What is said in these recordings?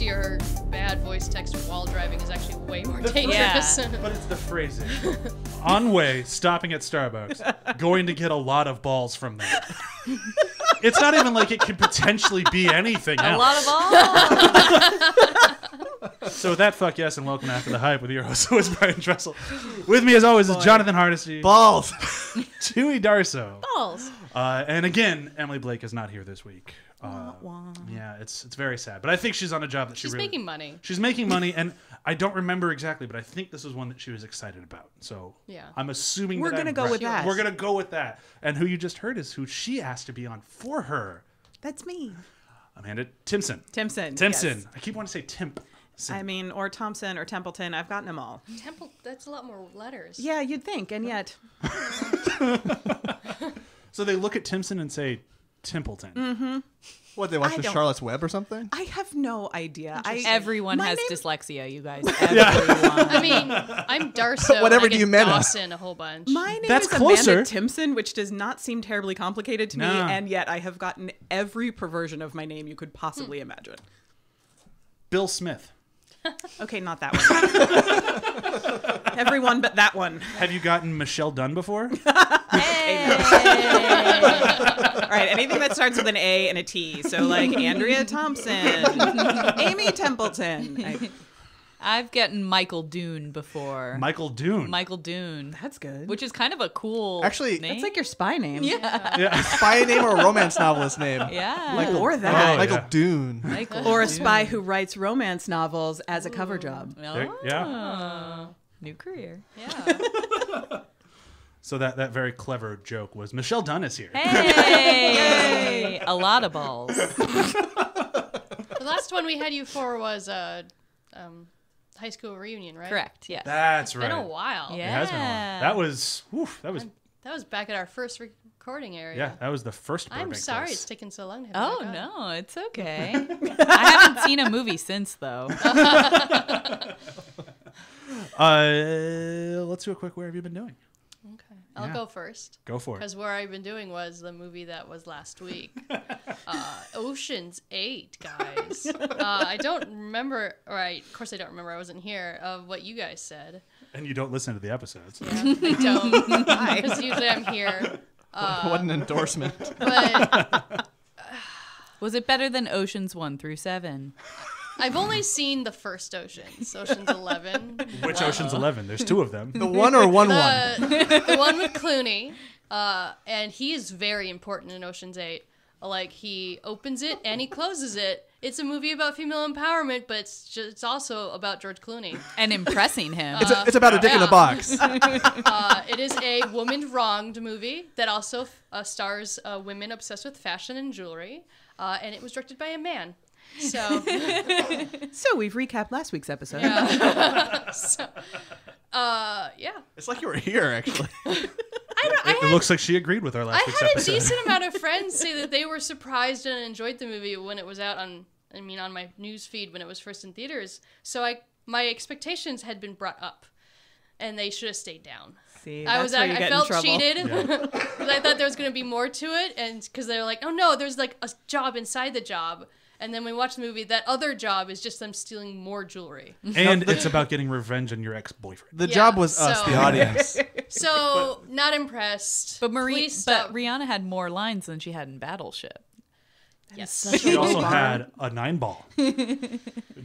unless your bad voice text while driving is actually way more dangerous. But it's the phrasing. On way, stopping at Starbucks, going to get a lot of balls from them. It's not even like it could potentially be anything else. A lot of balls. So with that, fuck yes, and welcome to After the Hype with your host, who is Brian Dressel. With me, as always, is Jonathan Hardesty. Balls. CHEWIE Darso. Balls. And again, Emily Blake is not here this week. Yeah, it's very sad. But I think she's on a job that She's making money. She's making money, and I don't remember exactly, but I think this was one that she was excited about. So yeah. I'm assuming we're gonna go with that. We're gonna go with that. And who you just heard is who she asked to be on for her. That's me. Amanda Timpson. Timpson. Timpson. Yes. I keep wanting to say Timp. I mean, or Thompson or Templeton. I've gotten them all. That's a lot more letters. Yeah, you'd think, and yet. So they look at Timpson and say Templeton. Mm-hmm. What, they watch the Charlotte's Web or something? I have no idea. Everyone has dyslexia, you guys. Everyone. I mean, I'm Darso. Whatever and I do you get mean? Dawson a whole bunch. My name That's is closer. Amanda Timpson, which does not seem terribly complicated to me, No. and yet I have gotten every perversion of my name you could possibly imagine. Bill Smith. Okay, not that one. Everyone but that one. Have you gotten Michelle Dunn before? Hey. All right, anything that starts with an A and a T. So like Andrea Thompson, Amy Templeton. I've gotten Michael Dunn before. Michael Dunn. Michael Dunn. That's good. Which is kind of a cool Actually, name. That's like your spy name. Yeah. Yeah. Spy name or a romance novelist name? Yeah. Or that. Michael yeah. Dune. Michael Or a Dunn. spy who writes romance novels as a cover job. There- yeah. New career. Yeah. So that very clever joke was Michelle Dunn is here. Hey! A lot of balls. The last one we had you for was high school reunion, right? Correct, yes. That's It's right. been a while. Yeah. It has been a while. That was That was back at our first recording area. yeah, that was the first I'm Burbank sorry place. it's taken so long to have Oh, you back on. no, it's okay. I haven't seen a movie since, though. Let's do a quick where have you been doing? Okay. I'll Yeah. go first. Go for it. Because where I've been doing was the movie that was last week. Ocean's 8, guys. I don't remember, of course I don't remember, I wasn't here, of what you guys said. And you don't listen to the episodes. Yeah, I don't. Because usually I'm here. What an endorsement. But Was it better than Oceans 1 through 7? I've only seen the first Ocean's 11. Which Ocean's 11? There's two of them. The one or one? The one with Clooney. And he is very important in Ocean's 8. Like, he opens it and he closes it. It's a movie about female empowerment, but it's also about George Clooney. And impressing him. It's about a dick in a box. It is a woman-wronged movie that also stars women obsessed with fashion and jewelry. And it was directed by a man. So, So we've recapped last week's episode. yeah. It's like you were here, actually. It looks like she agreed with our last I week's had a episode. decent amount of friends say that they were surprised and enjoyed the movie when it was out on my news feed when it was first in theaters. So my expectations had been brought up, and they should have stayed down. See, I that's where you I get felt in trouble. cheated because I thought there was going to be more to it, and because they were like, oh no, there's like a job inside the job. And then when we watch the movie, that other job is just them stealing more jewelry. And it's about getting revenge on your ex-boyfriend. The Yeah, job was us, so- the audience. So, not impressed. But Please stop. Rihanna had more lines than she had in Battleship. Yes. She also had a 9-ball.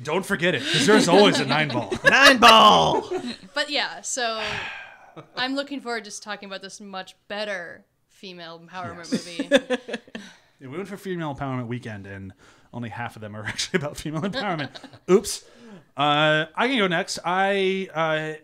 Don't forget it, because there's always a 9-ball. 9-ball! But yeah, so I'm looking forward to just talking about this much better female empowerment movie. Yeah, we went for Female Empowerment Weekend, and only half of them are actually about female empowerment. Oops. I can go next. I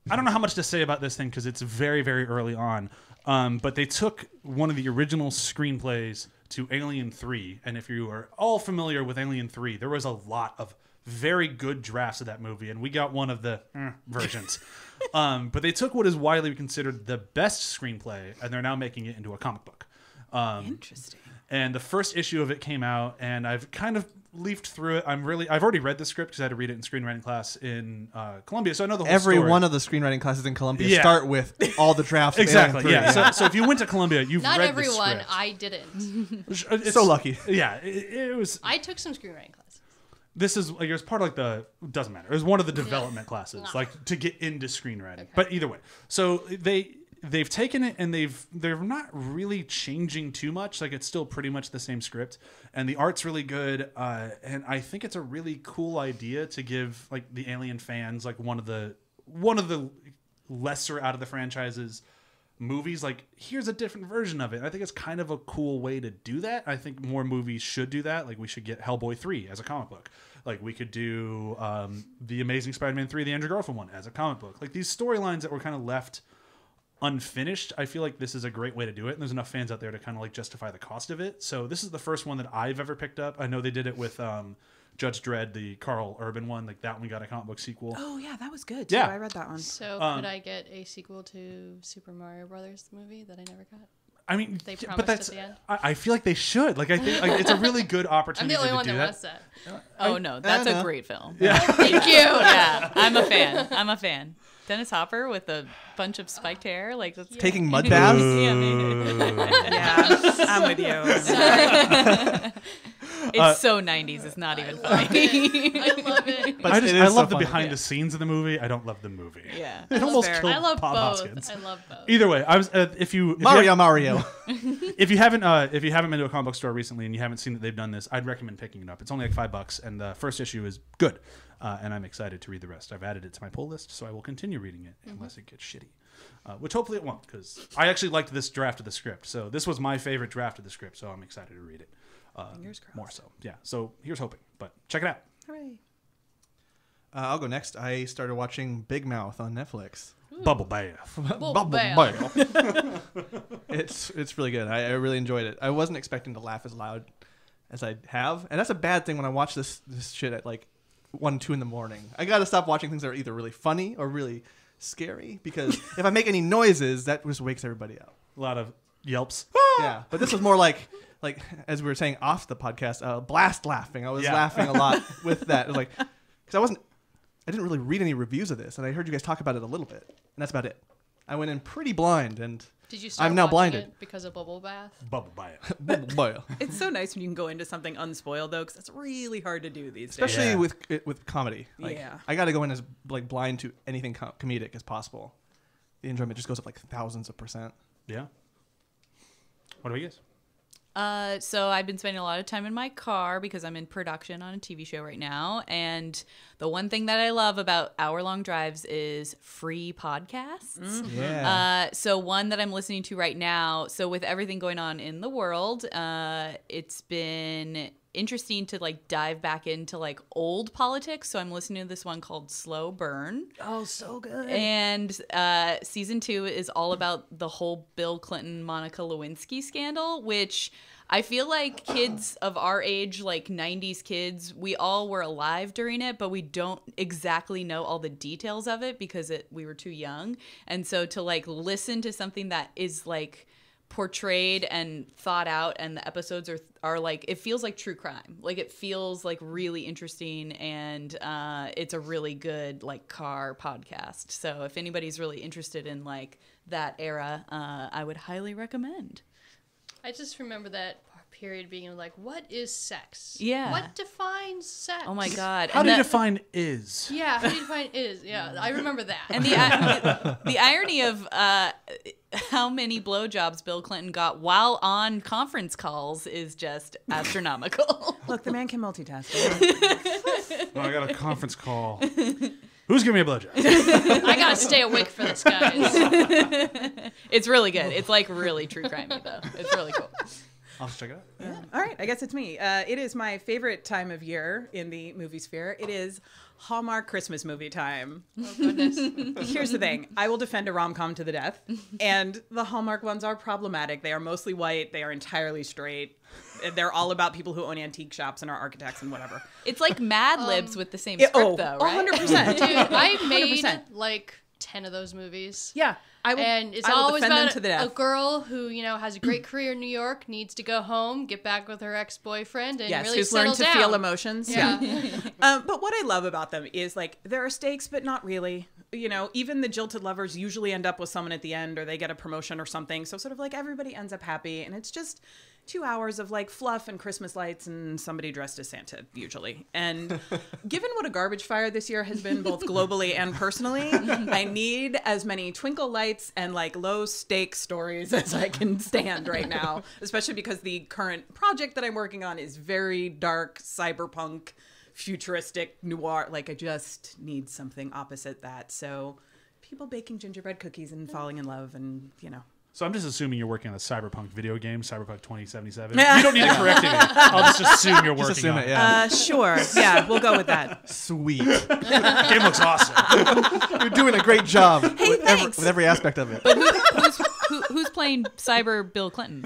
don't know how much to say about this thing because it's very, very early on. But they took one of the original screenplays to Alien 3. And if you are all familiar with Alien 3, there was a lot of very good drafts of that movie. And we got one of the versions. But they took what is widely considered the best screenplay, and they're now making it into a comic book. Interesting. And the first issue of it came out, and I've kind of leafed through it. I've already read the script because I had to read it in screenwriting class in Columbia, so I know the whole Every story. one of the screenwriting classes in Columbia start with all the drafts. Exactly. Of Alien 3. Yeah. So if you went to Columbia, you've Not read everyone. the script. I didn't. It's So lucky. Yeah. It was. I took some screenwriting classes. This is like it was part of like the doesn't matter. It was one of the development classes, like to get into screenwriting. Okay. But either way, so they've taken it and they're not really changing too much. Like it's still pretty much the same script, and the art's really good. And I think it's a really cool idea to give like the Alien fans like one of the lesser out of the franchises movies. Like here's a different version of it. I think it's kind of a cool way to do that. I think more movies should do that. Like we should get Hellboy 3 as a comic book. Like we could do the Amazing Spider-Man 3, the Andrew Garfield one, as a comic book. Like these storylines that were kind of left unfinished, I feel like this is a great way to do it, and there's enough fans out there to kind of like justify the cost of it. So this is the first one that I've ever picked up. I know they did it with Judge Dredd, the Carl Urban one. Like that one got a comic book sequel. Oh yeah, that was good too. Yeah. I read that one. So could I get a sequel to Super Mario Brothers, the movie that I never got? I mean, They but promised that's at the end. I feel like they should. Like I think like, it's a really good I'm opportunity the only to one do that that. wants that. Oh no, that's I a know. great film. Yeah. Thank you. Yeah, I'm a fan. I'm a fan. Dennis Hopper with a bunch of spiked hair, like that's Taking mud baths. Yeah, maybe. Yeah, I'm with you. It's so 90s. It's not even funny. I love it. But I it just is I so love the funny. behind the scenes of the movie. I don't love the movie. Yeah. It almost fair. killed I love Bob both. Hoskins. I love both. Either way, I was if you Mario. if you haven't been to a comic book store recently and you haven't seen that they've done this, I'd recommend picking it up. It's only like $5, and the first issue is good, and I'm excited to read the rest. I've added it to my pull list, so I will continue reading it unless it gets shitty, which hopefully it won't, because I actually liked this draft of the script. So this was my favorite draft of the script, so I'm excited to read it. Fingers crossed. More so, yeah. So here's hoping, but check it out. Hooray. I'll go next. I started watching Big Mouth on Netflix. Bubble bath. Bubble bath. It's really good. I really enjoyed it. I wasn't expecting to laugh as loud as I have, and that's a bad thing when I watch this shit at like 1, 2 in the morning. I got to stop watching things that are either really funny or really scary, because if I make any noises, that just wakes everybody up. A lot of yelps. Yeah, but this was more like as we were saying off the podcast, blast laughing. I was laughing a lot with that. It was like, because I didn't really read any reviews of this, and I heard you guys talk about it a little bit, and that's about it. I went in pretty blind, and Did you start I'm now watching blinded. it because of Bubble Bath? Bubble bath. It's so nice when you can go into something unspoiled though, because that's really hard to do these days. Especially Yeah. with comedy. Like, Yeah. I got to go in as like blind to anything comedic as possible. The enjoyment just goes up like thousands of %. Yeah. What do we guess? So I've been spending a lot of time in my car because I'm in production on a TV show right now. And the one thing that I love about hour-long drives is free podcasts. Yeah. So one that I'm listening to right now. So with everything going on in the world, it's been interesting to like dive back into like old politics. So I'm listening to this one called Slow Burn. Oh, so good. And season 2 is all about the whole Bill Clinton, Monica Lewinsky scandal, which I feel like kids of our age, like 90s kids, we all were alive during it, but we don't exactly know all the details of it because we were too young. And so to like listen to something that is like portrayed and thought out, and the episodes are like, it feels like true crime. Like it feels like really interesting, and it's a really good like car podcast. So if anybody's really interested in like that era, I would highly recommend. I just remember that period being like, what is sex? Yeah. What defines sex? Oh my God. How do you define is? Yeah, how do you define is? Yeah, I remember that. And the irony of how many blowjobs Bill Clinton got while on conference calls is just astronomical. Look, the man can multitask. Oh, I got a conference call. Who's giving me a blowjob? I gotta stay awake for this, guys. It's really good. It's like really true crimey though. It's really cool. I'll check it out. All right, I guess it's me. It is my favorite time of year in the movie sphere. It is Hallmark Christmas movie time. Oh goodness. Here's the thing. I will defend a rom-com to the death. And the Hallmark ones are problematic. They are mostly white. They are entirely straight. They're all about people who own antique shops and are architects and whatever. It's like Mad Libs with the same script though, right? 100%. Dude, I made 100%. like 10 of those movies. Yeah, And it's I will always defend them about to the death. a girl who, has a great career in New York, needs to go home, get back with her ex-boyfriend, and really who's settle learned to down. feel emotions. Yeah. But what I love about them is like there are stakes, but not really. Even the jilted lovers usually end up with someone at the end, or they get a promotion or something. So sort of like everybody ends up happy, and it's just 2 hours of like fluff and Christmas lights and somebody dressed as Santa usually. And given what a garbage fire this year has been, both globally and personally, I need as many twinkle lights and like low stakes stories as I can stand right now, especially because the current project that I'm working on is very dark, cyberpunk, futuristic, noir. Like I just need something opposite that. So people baking gingerbread cookies and falling in love and, So I'm just assuming you're working on a cyberpunk video game, Cyberpunk 2077. You don't need to correct me. I'll just assume you're working Just assume on it, yeah. Sure. Yeah, we'll go with that. Sweet. The game looks awesome. You're doing a great job thanks. with every aspect of it. But who's playing Cyber Bill Clinton?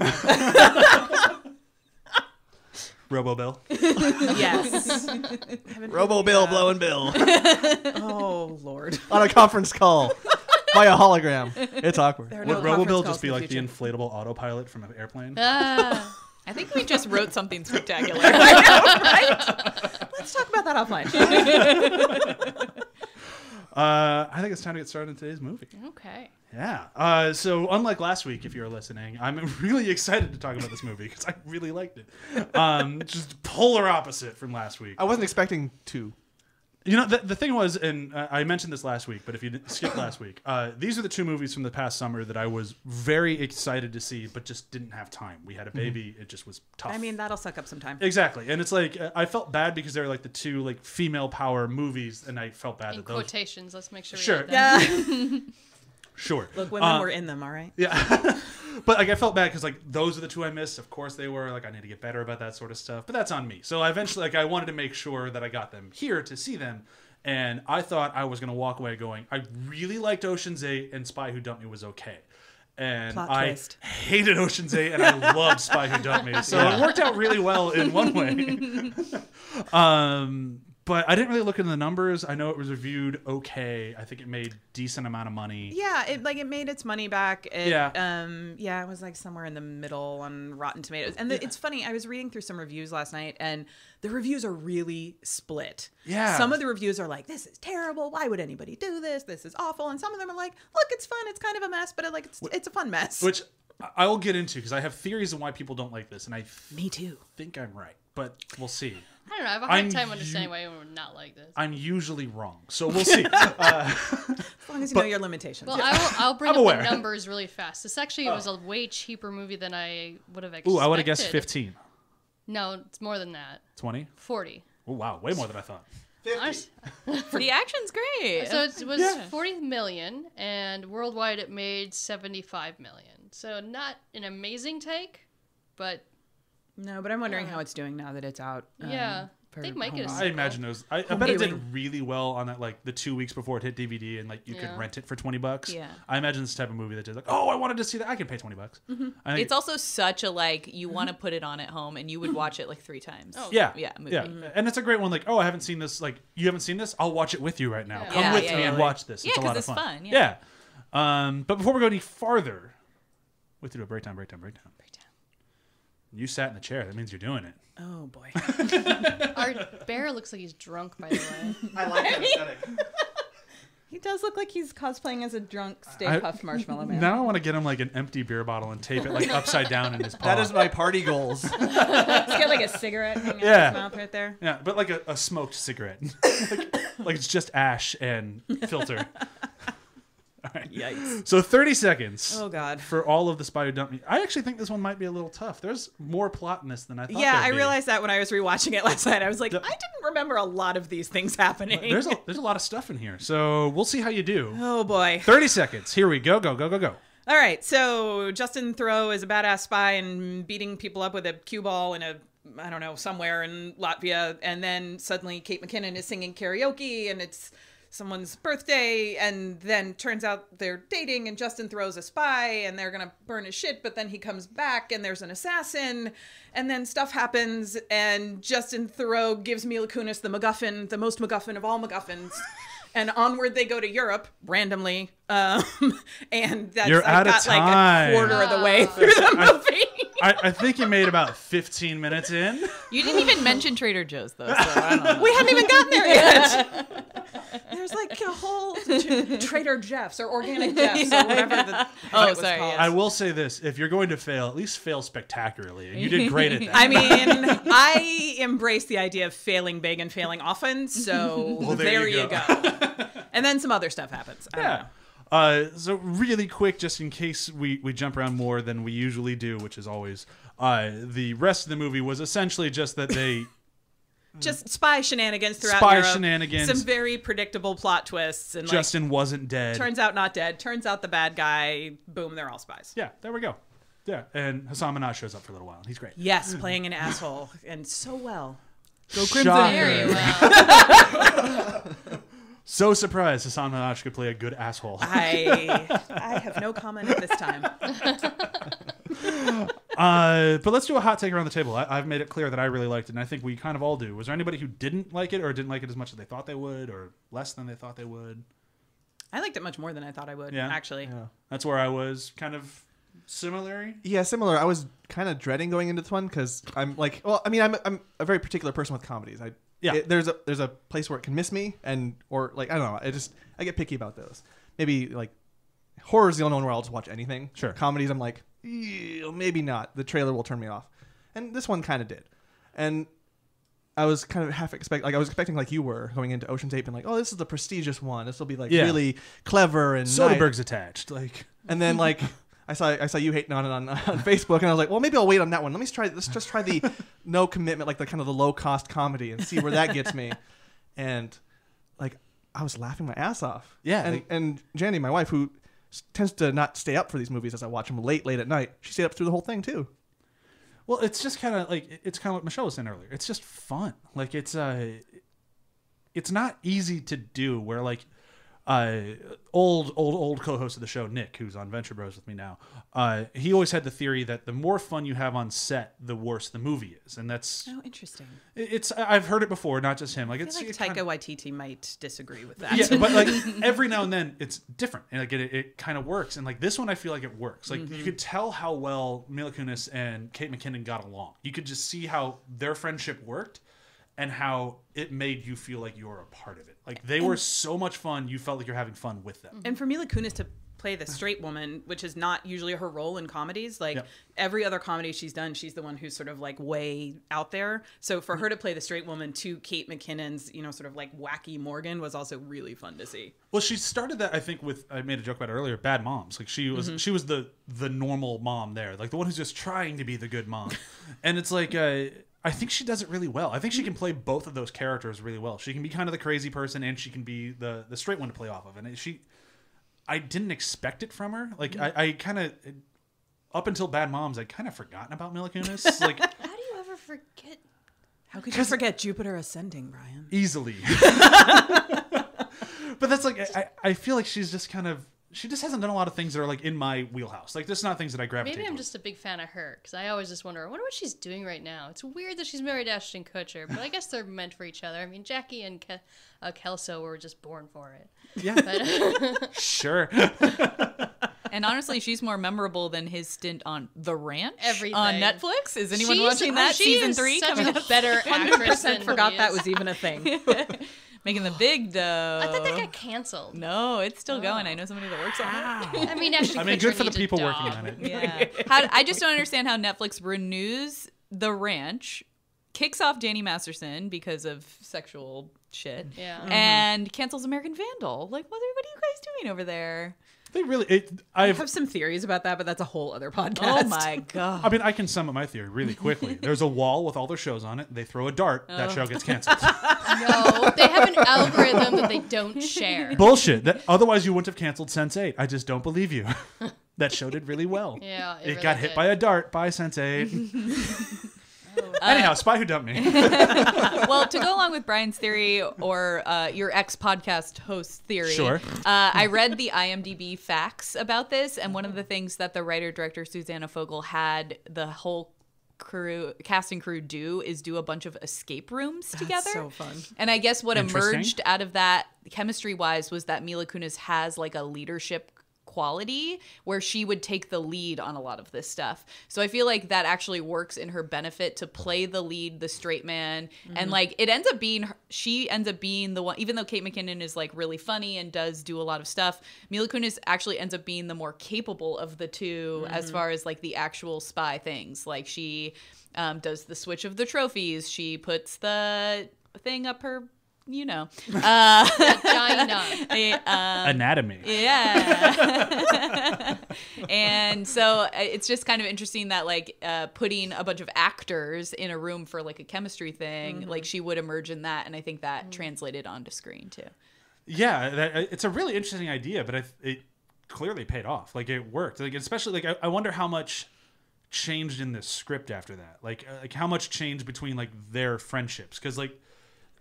Robo Bill. Yes. Robo Bill blowing Bill Oh, Lord. on a conference call by a hologram. It's awkward. There are Would no Robo Bill conference just be calls like in the inflatable autopilot from an airplane? Ah. I think we just wrote something spectacular. Let's talk about that offline. I think it's time to get started in today's movie. Okay. Yeah. So unlike last week, if you're listening, I'm really excited to talk about this movie because I really liked it. Just polar opposite from last week. I wasn't expecting to. The thing was, and I mentioned this last week, but if you skip last week, these are the two movies from the past summer that I was very excited to see, but just didn't have time. We had a baby. It just was tough. I mean, that'll suck up some time. Exactly. And it's like, I felt bad because they were like the two like female power movies, and I felt bad In that those... quotations, let's make sure we Sure. get that. Yeah. Sure. Look, women were in them, all right? Yeah. But like I felt bad because like those are the two I missed. Of course they were. Like I need to get better about that sort of stuff. But that's on me. So I eventually I wanted to make sure that I got them here to see them. And I thought I was going to walk away going, I really liked Ocean's 8 and Spy Who Dumped Me was okay. And Plot I twist. hated Ocean's 8 and I loved Spy Who Dumped Me. So it worked out really well in one way. But I didn't really look into the numbers. I know it was reviewed okay. I think it made decent amount of money. Yeah, it made its money back. It was like somewhere in the middle on Rotten Tomatoes. And it's funny, I was reading through some reviews last night, and the reviews are really split. Yeah. Some of the reviews are like, this is terrible. Why would anybody do this? This is awful. And some of them are like, look, it's fun. It's kind of a mess, but it's a fun mess. Which I will get into because I have theories on why people don't like this. And I Me too. think I'm right. But we'll see. I don't know. I have a hard time understanding why anyone would not like this. I'm usually wrong, so we'll see. As long as you know your limitations. Well, I'll bring I'm up aware. the numbers really fast. This actually was a way cheaper movie than I would have expected. Ooh, I would have guessed 15. No, it's more than that. 20? 40. Oh, wow. Way more than I thought. Honest- The action's great. So it was 40 million, and worldwide it made 75 million. So not an amazing take, but no, but I'm wondering how it's doing now that it's out. yeah. They might get a I imagine those. I bet it did viewing. really well on that, like the 2 weeks before it hit DVD, and like you could Yeah. rent it for $20. Yeah. I imagine this type of movie that did like, oh, I wanted to see that. I can pay $20. I think, It's also such a like you want to put it on at home and you would watch it like 3 times. Oh. yeah, Yeah, movie. yeah, and it's a great one. Like, oh, I haven't seen this. Like, you haven't seen this? I'll watch it with you right now. Yeah. Come Yeah, with yeah, me yeah. and watch this. Yeah, It's a 'cause lot of it's fun. fun, Yeah. yeah. But before we go any farther, we have to do a breakdown. You sat in the chair. That means you're doing it. Oh, boy. Our bear looks like he's drunk, by the way. I like that aesthetic. He does look like he's cosplaying as a drunk Stay I- Puft Marshmallow Man. Now I want to get him like an empty beer bottle and tape it like upside down in his paw. That is my party goals. He's got like a cigarette hanging out Yeah. his mouth right there. Yeah, but like a smoked cigarette. like it's just ash and filter. All right. Yikes. So 30 seconds Oh, God. for all of the Spy Who Dumped Me. I actually think this one might be a little tough. There's more plot in this than I thought. Yeah, there'd I be. realized that when I was rewatching it last night. I was like, I didn't remember a lot of these things happening. There's a lot of stuff in here. So we'll see how you do. Oh, boy. 30 seconds. Here we go. Go. All right, so Justin Theroux is a badass spy and beating people up with a cue ball in I don't know, somewhere in Latvia. And then suddenly Kate McKinnon is singing karaoke and it's someone's birthday. And then turns out they're dating and Justin Theroux's a spy and they're going to burn his shit. But then he comes back and there's an assassin. And then stuff happens and Justin Theroux gives Mila Kunis the MacGuffin, the most MacGuffin of all MacGuffins. And onward they go to Europe randomly. And that's You're out of got like time. a quarter of the way through the movie. I think you made about 15 minutes in. You didn't even mention Trader Joe's, though, so I don't know. We hadn't even gotten there yet. There's like a whole Trader Jeff's or Organic Jeff's or whatever the Oh, it was sorry, called. yes. I will say this: if you're going to fail, at least fail spectacularly. And you did great at that. I mean, I embrace the idea of failing big and failing often, so Well, there you go. And then some other stuff happens. I don't know. So really quick, just in case we jump around more than we usually do, which is always, the rest of the movie was essentially just that they Just spy shenanigans throughout Spy Europe. shenanigans. Some very predictable plot twists. And Justin wasn't dead. turns out not dead. Turns out the bad guy. Boom, they're all spies. Yeah, there we go. Yeah, and Hassan Minaj shows up for a little while. And he's great. Yes, playing an asshole. And so well. Go Very Shocker. well. So surprised Hassan Minaj could play a good asshole. I have no comment at this time. But let's do a hot take around the table. I've made it clear that I really liked it, and I think we kind of all do. Was there anybody who didn't like it, or didn't like it as much as they thought they would, or less than they thought they would? I liked it much more than I thought I would, Yeah. actually. Yeah. That's where I was kind of similar. Yeah, similar. I was kind of dreading going into this one because I'm like, well, I mean, I'm a very particular person with comedies. There's a place where it can miss me, or like I don't know. I get picky about those. Maybe like horror is the only one where I'll just watch anything. Sure. Comedies, I'm like, maybe not. The trailer will turn me off, and this one kind of did. And I was kind of I was expecting like you were going into Ocean's 8 and like, oh, this is the prestigious one. This will be like really clever and Soderbergh's attached. Like, and then like I saw you hating on it on Facebook, and I was like, well, maybe I'll wait on that one. Let's just try the no commitment, like the kind of the low cost comedy, and see where that gets me. And like I was laughing my ass off. Yeah, and Jandy, my wife, who tends to not stay up for these movies as I watch them late at night, she stayed up through the whole thing too. well, it's just kind of like what Michelle was saying earlier. It's just fun. Like it's not easy to do. Where like old co-host of the show, Nick, who's on Venture Bros with me now, he always had the theory that the more fun you have on set, the worse the movie is, and that's Interesting. I've heard it before, not just him. Like I it's feel like Taika Waititi might disagree with that. yeah, but like every now and then it's different, and like it kind of works. And like this one, I feel like it works. Like you could tell how well Mila Kunis and Kate McKinnon got along. You could just see how their friendship worked, and how it made you feel like you were a part of it. Like they were so much fun, you felt like you're having fun with them. And for Mila Kunis to play the straight woman, which is not usually her role in comedies, like Yep. every other comedy she's done, she's the one who's sort of like way out there. So for her to play the straight woman to Kate McKinnon's, sort of like wacky Morgan was also really fun to see. Well, she started that, I think, with, I made a joke about it earlier, Bad Moms. Like she was the normal mom there, like the one who's just trying to be the good mom. And it's like I think she does it really well. I think she can play both of those characters really well. She can be kind of the crazy person, and she can be the straight one to play off of. And I didn't expect it from her. Like I kind of, up until Bad Moms, I'd kind of forgotten about Mila Kunis. Like, How do you ever forget? How could you forget Jupiter Ascending, Brian? easily. But that's like I feel like she's just kind of, she just hasn't done a lot of things that are like in my wheelhouse. Like there's not things that I gravitate. Maybe I'm towards. just a big fan of her because I always just wonder what she's doing right now. It's weird that she's married to Ashton Kutcher, but I guess they're meant for each other. I mean, Jackie and Kelso were just born for it. Yeah, But sure. And honestly, she's more memorable than his stint on The Ranch Everything. on Netflix. Is anyone she's- watching that? she Season is 3 such coming a up. better actress than Forgot he that is. was even a thing. Making the big dough. I thought that got canceled. No, it's still going. I know somebody that works on it. I mean, Ashton I mean, Kutcher good for the needs a people dog. working on it. Yeah. I just don't understand how Netflix renews The Ranch, kicks off Danny Masterson because of sexual shit, Yeah. and cancels American Vandal. Like, what are you guys doing over there? They really. I have some theories about that, but that's a whole other podcast. Oh my god. I mean, I can sum up my theory really quickly. There's a wall with all their shows on it. They throw a dart. That show gets canceled. No, they have an algorithm that they don't share. Bullshit. Otherwise, you wouldn't have canceled Sense8. I just don't believe you. That show did really well. Yeah, It really got hit did. by a dart by Sense8. Anyhow, Spy Who Dumped Me. Well, to go along with Brian's theory or your ex-podcast host theory, Sure. I read the IMDb facts about this, and one of the things that the writer-director Susanna Fogel had the whole cast and crew do a bunch of escape rooms together. so fun. And I guess what Interesting. emerged out of that chemistry wise was that Mila Kunis has like a leadership quality where she would take the lead on a lot of this stuff. So I feel like that actually works in her benefit to play the lead, the straight man. And like it ends up being, she ends up being the one, even though Kate McKinnon is like really funny and does do a lot of stuff, Mila Kunis actually ends up being the more capable of the two as far as like the actual spy things. Like she does the switch of the trophies. She puts the thing up her, you know, Vagina. Anatomy. Yeah. And so it's just kind of interesting that like putting a bunch of actors in a room for like a chemistry thing, like she would emerge in that. And I think that translated onto screen too. Yeah, it's a really interesting idea, but it clearly paid off. Like it worked. Like especially like I wonder how much changed in the script after that. Like how much changed between like their friendships, because like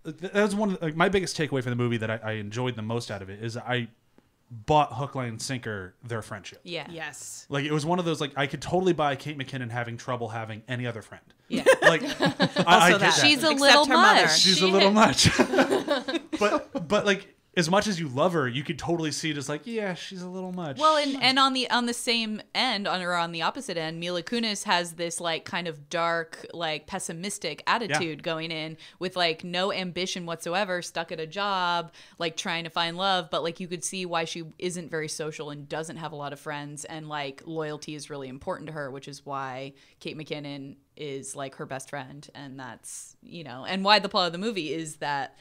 that was one of my biggest takeaway from the movie that I enjoyed the most out of it is I bought hook, line, and sinker their friendship. Yeah. Yes. Like it was one of those like I could totally buy Kate McKinnon having trouble having any other friend. Yeah. Like I get that. She's a Except little her mother. much. She's a little much. but like as much as you love her, you could totally see it as like, yeah, she's a little much. Well, and on the same end, on the opposite end, Mila Kunis has this like kind of dark, like pessimistic attitude going in with like no ambition whatsoever, stuck at a job, like trying to find love, but like you could see why she isn't very social and doesn't have a lot of friends, and like loyalty is really important to her, which is why Kate McKinnon is like her best friend, and that's, you know, and why the plot of the movie is that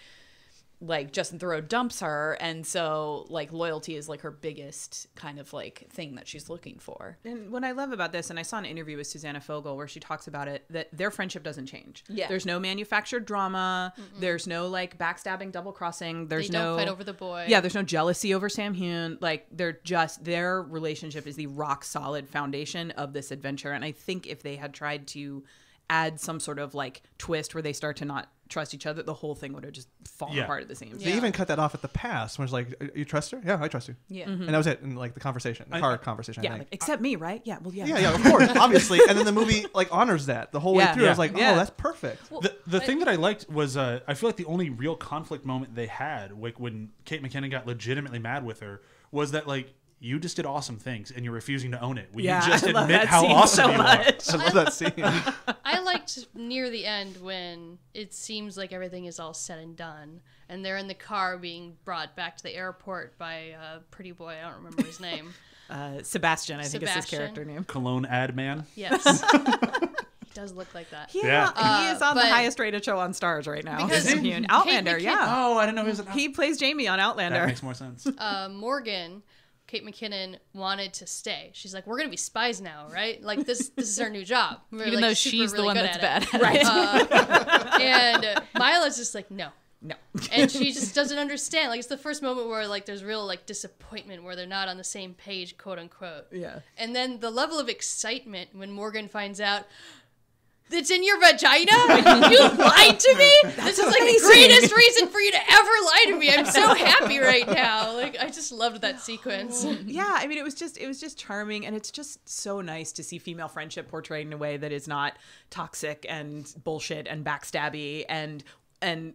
like Justin Theroux dumps her, and so like loyalty is like her biggest kind of like thing that she's looking for. And what I love about this, and I saw an interview with Susanna Fogel where she talks about it, that their friendship doesn't change. Yeah. There's no manufactured drama. There's no like backstabbing, double crossing. There's They don't no fight over the boy. Yeah, there's no jealousy over Sam Hewn. Like their relationship is the rock solid foundation of this adventure. And I think if they had tried to add some sort of like twist where they start to not trust each other, the whole thing would have just fallen apart at the same time. They even cut that off at the pass when it's like, you trust her? Yeah, I trust you. Yeah. And that was it in like the conversation, the car conversation, I Yeah, think. like, except me, right? Yeah, well, yeah. Yeah, of course, obviously. And then the movie like honors that the whole way Yeah. through. I was Yeah. like, oh, Yeah. that's perfect. The thing that I liked was I feel like the only real conflict moment they had, like when Kate McKinnon got legitimately mad with her, was that like, you just did awesome things and you're refusing to own it. Will Yeah, you just I love admit that how scene awesome so you much. are? I love that scene. I liked near the end when it seems like everything is all said and done, and they're in the car being brought back to the airport by a pretty boy. I don't remember his name. Sebastian, I think is his Sebastian. character name. Cologne ad man. Yes. He does look like that. Yeah, he is on the but- highest rated show on Stars right now. Because Sam Hewn. Outlander, McKinnon- yeah. Oh, I didn't know he was an He plays Jamie on That Outlander. makes more sense. Morgan, Kate McKinnon, wanted to stay. She's like, we're gonna be spies now, right? Like this is our new job. We're, Even like, though super, she's the really one good that's at it. bad. Right. And Mila's just like, no. No. And she just doesn't understand. Like it's the first moment where like there's real like disappointment where they're not on the same page, quote unquote. Yeah. And then the level of excitement when Morgan finds out it's in your vagina? You lied to me? This is like the greatest reason for you to ever lie to me. I'm so happy right now. Like I just loved that sequence. Yeah, I mean, it was just charming, and it's just so nice to see female friendship portrayed in a way that is not toxic and bullshit and backstabby and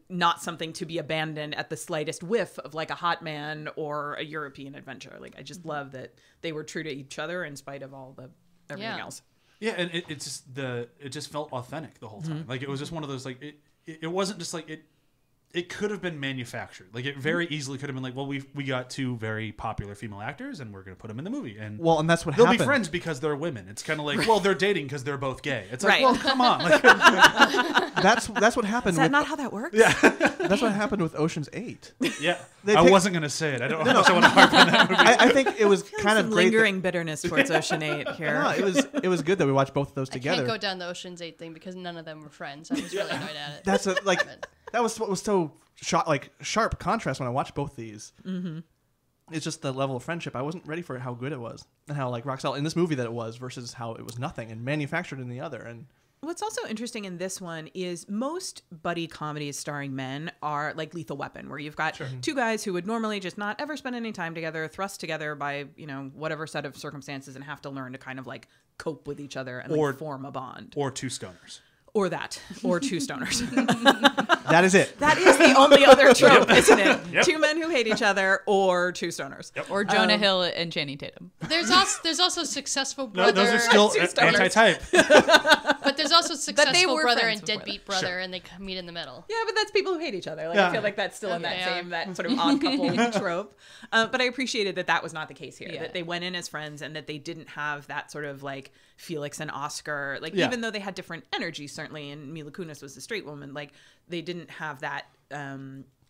not something to be abandoned at the slightest whiff of like a hot man or a European adventure. Like I just love that they were true to each other in spite of all the everything Yeah. else. Yeah, and it just felt authentic the whole time. Like it was just one of those like it wasn't just like it could have been manufactured. Like it very easily could have been like, well, we got two very popular female actors and we're going to put them in the movie. And Well, and that's what they'll happened. be friends because they're women. It's kind of like, well, they're dating because they're both gay. It's like, Right. well, come on. Like, That's what happened. Is that with, not how that works? That's what happened with Ocean's 8. yeah, They I pick- wasn't going to say it. I don't know how much I want to harp on that movie. I think it was kind of Some great. lingering bitterness towards Ocean 8 here. No, it was good that we watched both of those I together. can't go down the Ocean's 8 thing because none of them were friends. I was really annoyed at it. That's that was what was so sharp contrast when I watched both these. Mm-hmm. It's just the level of friendship. I wasn't ready for how good it was and how like rock solid in this movie that it was versus how it was nothing and manufactured in the other. And What's also interesting in this one is most buddy comedies starring men are like Lethal Weapon, where you've got two guys who would normally just not ever spend any time together, thrust together by, whatever set of circumstances, and have to learn to kind of like cope with each other and Or- like form a bond. Or two stoners. Or that. Or two stoners. That is it. That is the only other trope, isn't it? Yep. Two men who hate each other or two stoners. Or Jonah Hill and Channing Tatum. There's also successful No, brother. those are still Two stoners. anti-type. But there's also successful were brother friends and before deadbeat brother, and they meet in the middle. Yeah, but that's people who hate each other. Like Yeah. I feel like that's still in that Okay, that sort of odd couple trope. But I appreciated that was not the case here. Yeah. That they went in as friends and that they didn't have that sort of like Felix and Oscar. Like Yeah. even though they had different energies, certainly, and Mila Kunis was the straight woman. Like they didn't have that.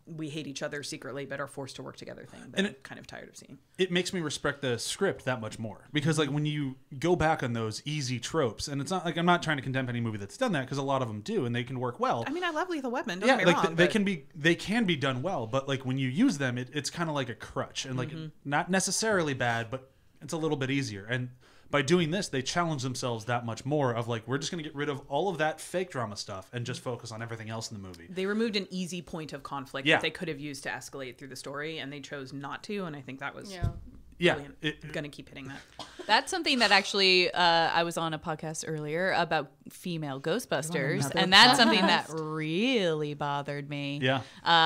We hate each other secretly, but are forced to work together thing. That I'm kind of tired of seeing. It makes me respect the script that much more because like when you go back on those easy tropes, and it's not like I'm not trying to condemn any movie that's done that because a lot of them do and they can work well. I mean, I love Lethal Weapon. Don't Yeah, get me like wrong, they but- can be done well, but like when you use them, it's kind of like a crutch and like not necessarily bad, but it's a little bit easier. And by doing this, they challenge themselves that much more of like we're just going to get rid of all of that fake drama stuff and just focus on everything else in the movie. They removed an easy point of conflict Yeah. that they could have used to escalate through the story, and they chose not to. And I think that was Yeah, brilliant. I'm gonna keep hitting that. That's something that actually I was on a podcast earlier about female Ghostbusters, and that's something that really bothered me. Yeah.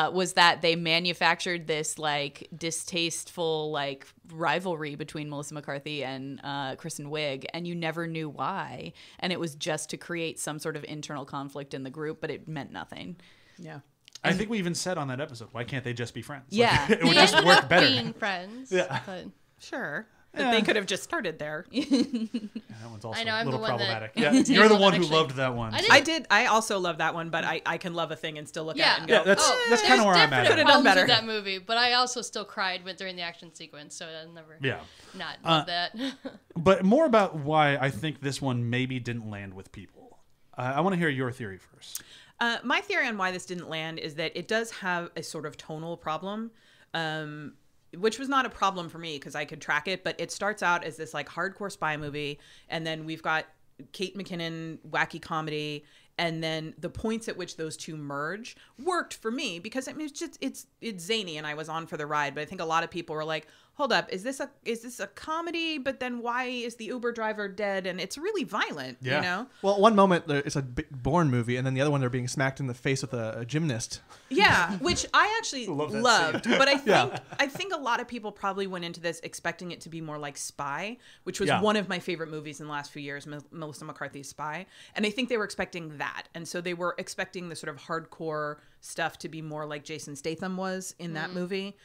Was that they manufactured this like distasteful like rivalry between Melissa McCarthy and Kristen Wiig, and you never knew why, and it was just to create some sort of internal conflict in the group, but it meant nothing. Yeah. I think we even said on that episode, why can't they just be friends? Like, Yeah. it would They just ended work up better. being friends. Yeah. But Sure. But they could have just started there. Yeah, that one's also I know, a I'm the little one that problematic. Yeah, you're the one who actually- loved that one. I so- didn't- I did. I also love that one, but I can love a thing and still look at it and go, Yeah, that's there's kind of where I'm at. definite Could've done problems better. with that movie, but I also still cried during the action sequence, so I'll never Yeah. not love that. But more about why I think this one maybe didn't land with people. I want to hear your theory first. My theory on why this didn't land is that it does have a sort of tonal problem, which was not a problem for me because I could track it. But it starts out as this like hardcore spy movie, and then we've got Kate McKinnon wacky comedy, and then the points at which those two merge worked for me because I mean it's zany and I was on for the ride. But I think a lot of people were like, hold up, is this a comedy? But then why is the Uber driver dead? And it's really violent, Yeah. you know? Well, one moment it's a Bourne movie, and then the other one they're being smacked in the face with a gymnast. Yeah, which I actually Love that loved, scene. but I think a lot of people probably went into this expecting it to be more like Spy, which was Yeah. one of my favorite movies in the last few years, Melissa McCarthy's Spy, and I think they were expecting that, and so they were expecting the sort of hardcore stuff to be more like Jason Statham was in that movie.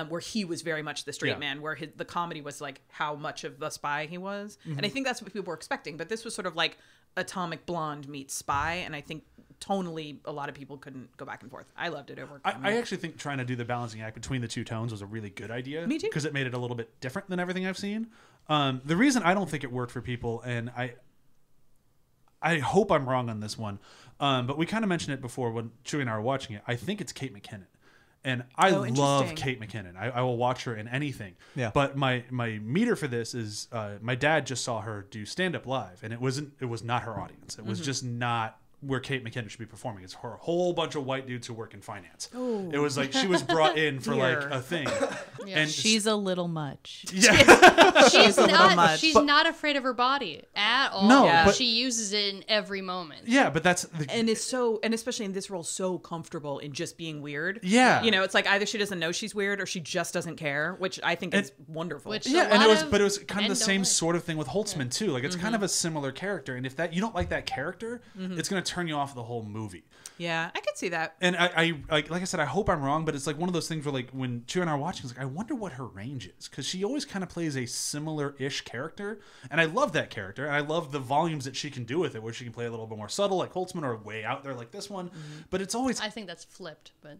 Where he was very much the straight Yeah. man, where the comedy was like how much of the spy he was. And I think that's what people were expecting. But this was sort of like Atomic Blonde meets Spy. And I think tonally, a lot of people couldn't go back and forth. I loved it. It worked for me. I actually think trying to do the balancing act between the two tones was a really good idea. Me too. Because it made it a little bit different than everything I've seen. The reason I don't think it worked for people, and I hope I'm wrong on this one, but we kind of mentioned it before when Chewie and I were watching it. I think it's Kate McKinnon. And I love interesting. Kate McKinnon. I will watch her in anything. Yeah. But my meter for this is my dad just saw her do stand up live, and it was not her audience. It was just not where Kate McKinnon should be performing. It's her whole bunch of white dudes who work in finance. Oh. It was like she was brought in for like Dear. a thing. Yeah. And She's a little much. yeah. She's a little not. much. She's not afraid of her body at all. No, Yeah. but- She uses it in every moment. Yeah, but that's the, And is so, and especially in this role, so comfortable in just being weird. Yeah. You know, it's like either she doesn't know she's weird or she just doesn't care, which I think is wonderful. Which- yeah, a and lot it was of kind of men the don't same like. sort of thing with Holtzman too. Like it's kind of a similar character, and if that you don't like that character, it's going to turn you off the whole movie. Yeah, I could see that. And I like I said, I hope I'm wrong, but it's like one of those things where like when Chewie and I are watching, it's like I wonder what her range is because she always kind of plays a similar-ish character, and I love that character, and I love the volumes that she can do with it, where she can play a little bit more subtle, like Holtzman, or way out there like this one. But it's always I think that's flipped, but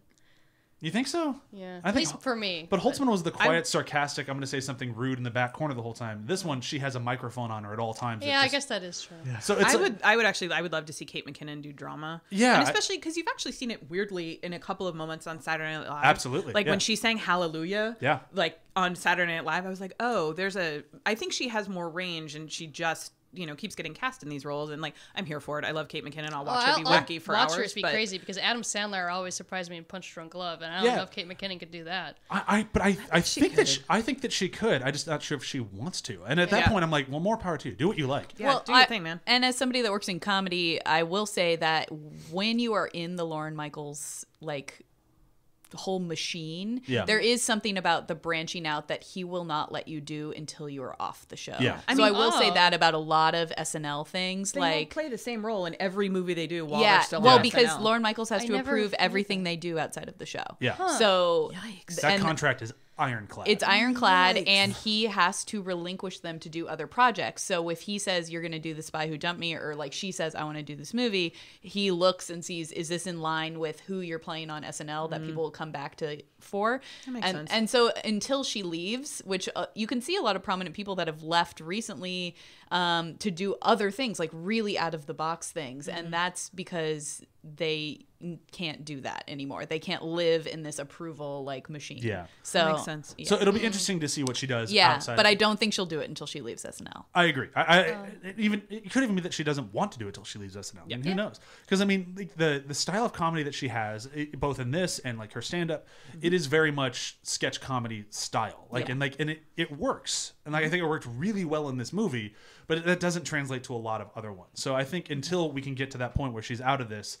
you think so? yeah, I at think, least for me. But Holtzman was the quiet, sarcastic. I'm going to say something rude in the back corner the whole time. This one, she has a microphone on her at all times. Yeah, I guess that is true. So it's I would love to see Kate McKinnon do drama. Yeah, and especially because you've actually seen it weirdly in a couple of moments on Saturday Night Live. Absolutely, like yeah. when she sang Hallelujah. Yeah. like on Saturday Night Live, I was like, oh, I think she has more range, and she just keeps getting cast in these roles, and like I'm here for it. I love Kate McKinnon. I'll Well, watch her be wacky for watch hours. her be but crazy because Adam Sandler always surprised me in Punch Drunk Love, and I don't Yeah. know if Kate McKinnon could do that. I think that she could. I just not sure if she wants to. And at that Yeah. point, I'm like, well, more power to you. Do what you like. yeah, do your thing, man. And as somebody that works in comedy, I will say that when you are in the Lorne Michaels like whole machine, Yeah. there is something about the branching out that he will not let you do until you are off the show. Yeah. I will say that about a lot of SNL things. They like won't play the same role in every movie they do while yeah, they're still well, on because SNL. Lorne Michaels has I to never approve knew everything they do outside of the show. Yeah. So That and contract is ironclad. it's ironclad, Yikes. and he has to relinquish them to do other projects. So if he says you're going to do The Spy Who Dumped Me, or like she says I want to do this movie, he looks and sees, is this in line with who you're playing on SNL that people will come back to for? That makes sense. And so until she leaves, which you can see a lot of prominent people that have left recently to do other things, like really out of the box things, and that's because they can't do that anymore. They can't live in this approval like machine. Yeah. So That makes sense. yeah. So it'll be interesting to see what she does Yeah, outside. but of I it. don't think she'll do it until she leaves SNL. I agree. It could even be that she doesn't want to do it until she leaves SNL. I mean, who knows? Because I mean, like, the style of comedy that she has, both in this and like her stand up, it is very much sketch comedy style. Like and it works. And like I think it worked really well in this movie, but that doesn't translate to a lot of other ones. So I think until we can get to that point where she's out of this,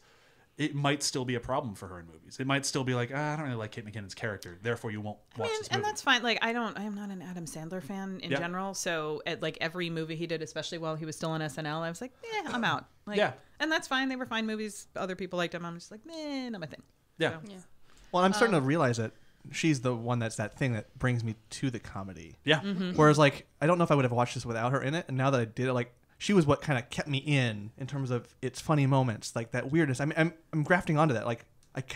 it might still be a problem for her in movies. It might still be like, I don't really like Kate McKinnon's character, therefore you won't watch this movie. And that's fine. Like I am not an Adam Sandler fan in Yeah. general. So at like every movie he did, especially while he was still on SNL, I was like, I'm out. Like, Yeah. And that's fine. They were fine movies. Other people liked them. I'm just like, not my thing. Yeah. So. Well, I'm starting to realize that she's the one that's that thing that brings me to the comedy. Yeah. Whereas, like, I don't know if I would have watched this without her in it. And now that I did it, like, she was what kind of kept me in terms of its funny moments, like that weirdness. I mean, I'm grafting onto that. Like,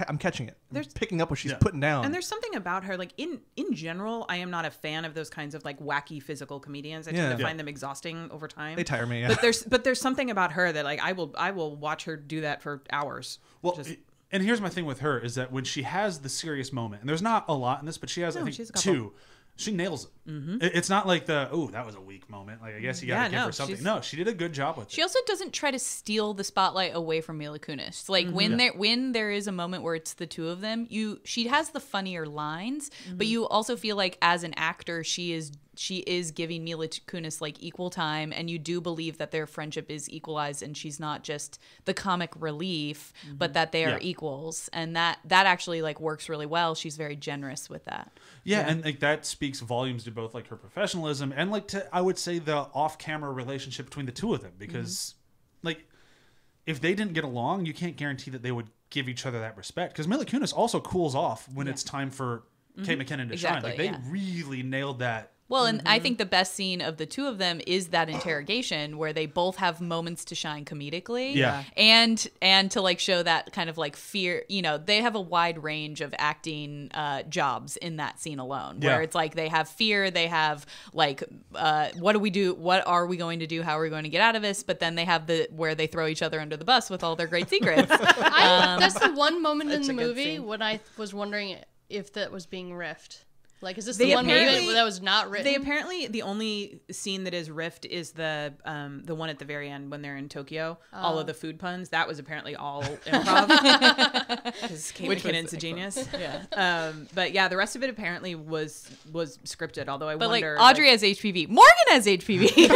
I'm catching it. I'm picking up what she's putting down. And there's something about her, like in general, I am not a fan of those kinds of like wacky physical comedians. I tend to find them exhausting over time. They tire me. Yeah. But there's something about her that like I will watch her do that for hours. Well, and here's my thing with her is that when she has the serious moment, and there's not a lot in this, but she has, I she's a think, couple. two. She nails it. It's not like that was a weak moment. Like, I guess you got to give her something. No, she did a good job with it. She also doesn't try to steal the spotlight away from Mila Kunis. Like when there is a moment where it's the two of them, she has the funnier lines, but you also feel like as an actor she is giving Mila Kunis like equal time, and you do believe that their friendship is equalized and she's not just the comic relief, but that they are equals, and that actually like works really well. She's very generous with that. Yeah, and like that speaks volumes to both like her professionalism and like to, I would say, the off-camera relationship between the two of them, because like if they didn't get along, you can't guarantee that they would give each other that respect, because Mila Kunis also cools off when it's time for Kate McKinnon to shine. Like they really nailed that. Well, and I think the best scene of the two of them is that interrogation where they both have moments to shine comedically. Yeah. And to like show that kind of like fear, they have a wide range of acting jobs in that scene alone, where it's like they have fear, they have like, what do we do? What are we going to do? How are we going to get out of this? But then they have where they throw each other under the bus with all their great secrets. That's the one moment in That's the a good movie scene. when I was wondering if that was being riffed. Like, is this They the one moment apparently- that was not written? They apparently the only scene that is riffed is the one at the very end when they're in Tokyo. All of the food puns, that was apparently all improv. Because Kate McKinnon's a genius. Yeah. But yeah, the rest of it apparently was scripted. Although I But like wonder, Audrey has HPV, Morgan has HPV.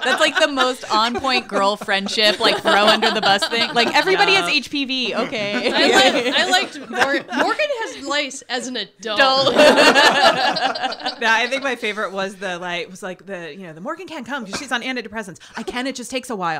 That's like the most on point girl friendship, like throw under the bus thing. Like everybody has HPV. Okay. I liked Morgan has lice as an adult. Yeah, I think my favorite was the Morgan can't come because she's on antidepressants. I can, it just takes a while.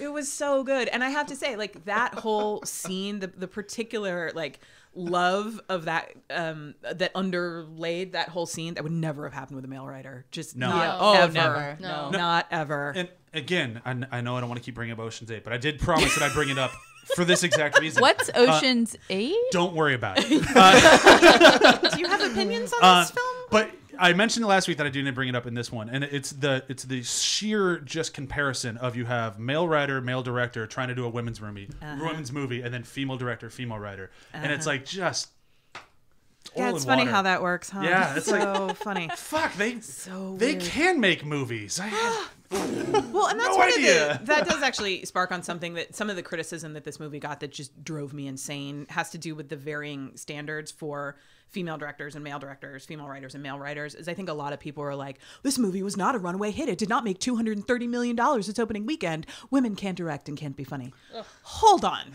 It was so good. And I have to say, like, that whole scene, the particular like love of that that underlaid that whole scene, that would never have happened with a male writer. Just No. not Yeah. Oh, ever. never. No. Not ever. And again, I know I don't want to keep bringing up Ocean's 8, but I did promise that I'd bring it up for this exact reason. What's Ocean's 8? Don't worry about it. Do you have opinions on this film? But I mentioned last week that I didn't bring it up in this one, and it's the sheer just comparison of you have male writer, male director trying to do a women's movie, and then female director, female writer, and it's like just Yeah, oil it's and funny water. how that works, huh? Yeah, it's so funny. Fuck, they weird. can make movies. Well, and that's No one idea. of the that does actually spark on something that some of the criticism that this movie got that just drove me insane has to do with the varying standards for female directors and male directors, female writers and male writers. Is I think a lot of people are like, this movie was not a runaway hit. It did not make $230 million its opening weekend. Women can't direct and can't be funny. Ugh. Hold on.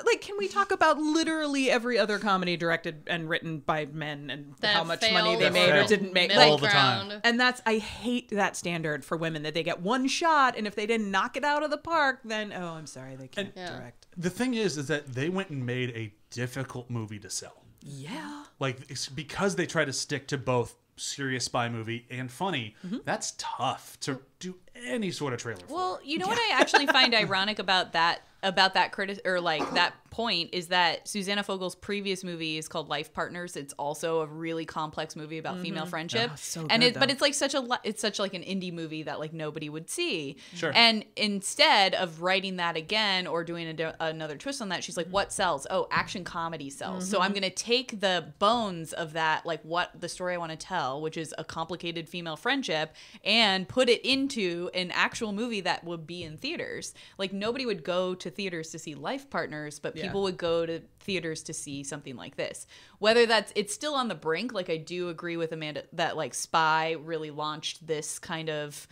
Like, can we talk about literally every other comedy directed and written by men and That how much failed money they That made or failed. didn't make? Middle all the time. ground. And I hate that standard for women that they get one shot, and if they didn't knock it out of the park, then oh, I'm sorry, they can't Yeah. direct. The thing is that they went and made a difficult movie to sell. Yeah. Like, it's because they try to stick to both serious spy movie and funny. That's tough to do any sort of trailer for. Well, you know what I actually find ironic about that that point is that Susanna Fogel's previous movie is called Life Partners. It's also a really complex movie about female friendship, Oh, so and good, but though. it's like it's such like an indie movie that like nobody would see. Sure. And instead of writing that again or doing another twist on that, she's like, what sells? Oh, action comedy sells. So I'm gonna take the bones of that, like what the story I want to tell, which is a complicated female friendship, and put it into an actual movie that would be in theaters. Like nobody would go to theaters to see Life Partners, but people would go to theaters to see something like this. Whether it's still on the brink. Like I do agree with Amanda that like Spy really launched this kind of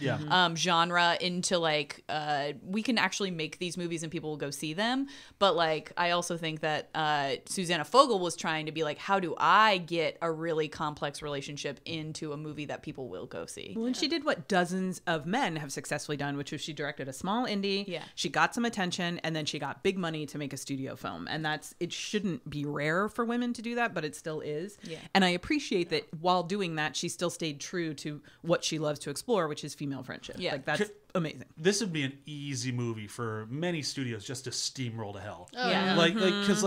genre into like we can actually make these movies and people will go see them. But like I also think that Susanna Fogel was trying to be like, how do I get a really complex relationship into a movie that people will go see? Well, and she did what dozens of men have successfully done, which was she directed a small indie. Yeah. She got some attention, and then she got big money to make a studio film. And it shouldn't be rare for women to do that, but it still is. Yeah. And I appreciate that while doing that, she still stayed true to what she loves to explore, which is female friendship. Yeah. Like that's amazing. This would be an easy movie for many studios just to steamroll to hell. Oh, Yeah. yeah. Like, because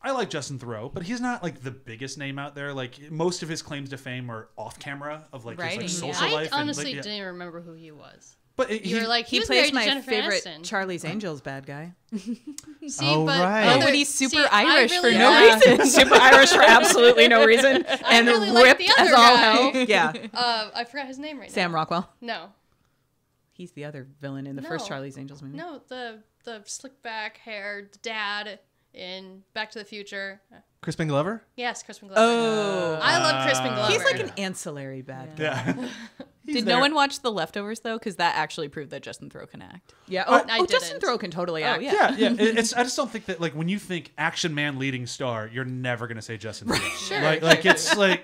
I like Justin Theroux, but he's not like the biggest name out there. Like most of his claims to fame are off camera of like his Writing, like yeah. social I life. honestly and, like, didn't even remember who he was. But You were like, he was plays married my to Jennifer favorite Aniston. Charlie's Angels bad guy. See, Oh, but right. other- Oh, but he's super see, I Irish really for no like- reason. Super Irish for absolutely no reason, and really like ripped the other as all guy. hell. Yeah, I forgot his name right Sam now. Rockwell. No, He's the other villain in the first No. Charlie's Angels movie. no, the slick back haired dad in Back to the Future. Crispin Glover? Yes, Crispin Glover. Oh, I love Crispin Glover. he's like an ancillary bad guy. yeah. He's Did there. no one watch The Leftovers though? Because that actually proved that Justin Theroux can act. Yeah. I Justin didn't. Theroux can totally act. yeah. Yeah. It's. I just don't think that like when you think action man leading star, you're never gonna say Justin Theroux. Sure. Like it's like,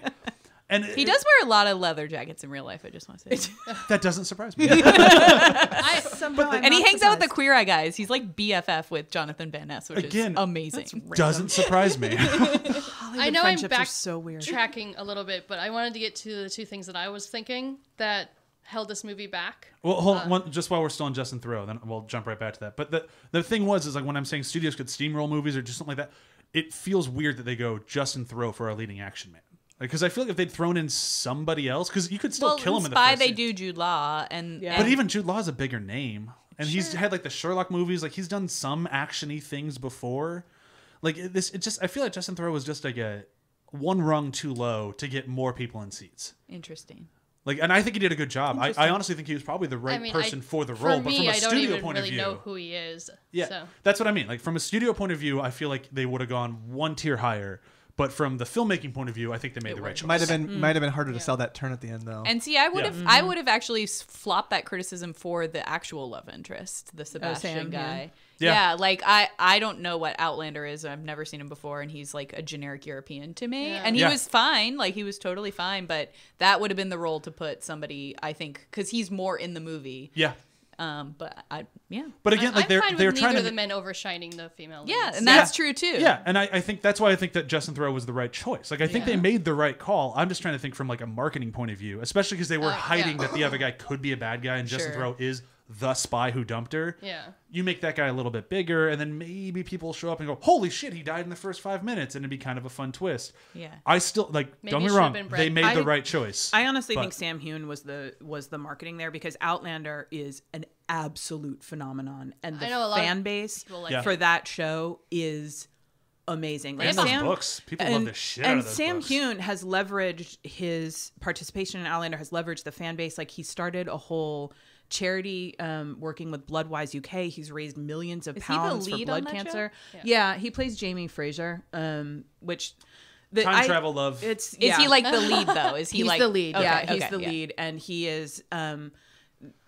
and He does wear a lot of leather jackets in real life. I just want to say, That doesn't surprise me. Somehow I'm and he not hangs out with the surprised. Queer Eye guys. He's like BFF with Jonathan Van Ness, which Again, is amazing. Doesn't surprise me. I know I'm friendships back are so weird. tracking a little bit, but I wanted to get to the two things that I was thinking that held this movie back. Well, hold on, just while we're still on Justin Theroux, then we'll jump right back to that. But the thing is like when I'm saying studios could steamroll movies or just something like that, it feels weird that they go Justin Theroux for our leading action man. Because I feel like if they'd thrown in somebody else, because you could still kill him in the Spy, first they scene. do Jude Law, and Yeah. But even Jude Law's a bigger name, and he's had like the Sherlock movies. Like he's done some actiony things before. Like I feel like Justin Theroux was just like a one rung too low to get more people in seats. interesting. Like, and I think he did a good job. I honestly think he was probably the right person for the role. But from a I don't studio even point really of view, know who he is. yeah, So. that's what I mean. Like from a studio point of view, I feel like they would have gone one tier higher. But from the filmmaking point of view, I think they made the right choice. Might have been harder to sell that turn at the end though. And see, I would Yeah. have, I would have actually flopped that criticism for the actual love interest, the Sebastian Sam, guy. Yeah. Yeah, like I don't know what Outlander is. I've never seen him before, and he's like a generic European to me. Yeah. And he Yeah. was fine, like he was totally fine. But that would have been the role to put somebody, I think, because he's more in the movie. Yeah. But yeah, But again, like I'm fine they're with trying neither to of the men overshining the female leads. yeah, and that's true too. Yeah, and I think that's why I think that Justin Theroux was the right choice. Like I think they made the right call. I'm just trying to think from like a marketing point of view, especially because they were hiding that the other guy could be a bad guy, and Justin Sure. Theroux is the spy who dumped her. Yeah. You make that guy a little bit bigger, and then maybe people show up and go, "Holy shit, he died in the first 5 minutes," and it'd be kind of a fun twist. Yeah. I still like. Maybe Don't it get me should have wrong. been They Brett. made the I- right choice. I honestly But- think Sam Hewn was the marketing there because Outlander is an absolute phenomenon, and the I know a lot of fan base people like Yeah. for that show is amazing. And those books, people love the shit out of those Sam books. Hewn has leveraged his participation in Outlander, has leveraged the fan base. Like, he started a whole charity working with Bloodwise UK. He's raised millions of pounds for blood cancer. Yeah, he plays Jamie Fraser, which time travel love. Is he like the lead though? Is he he's like the lead? Okay, Yeah, he's the yeah. lead, and he is.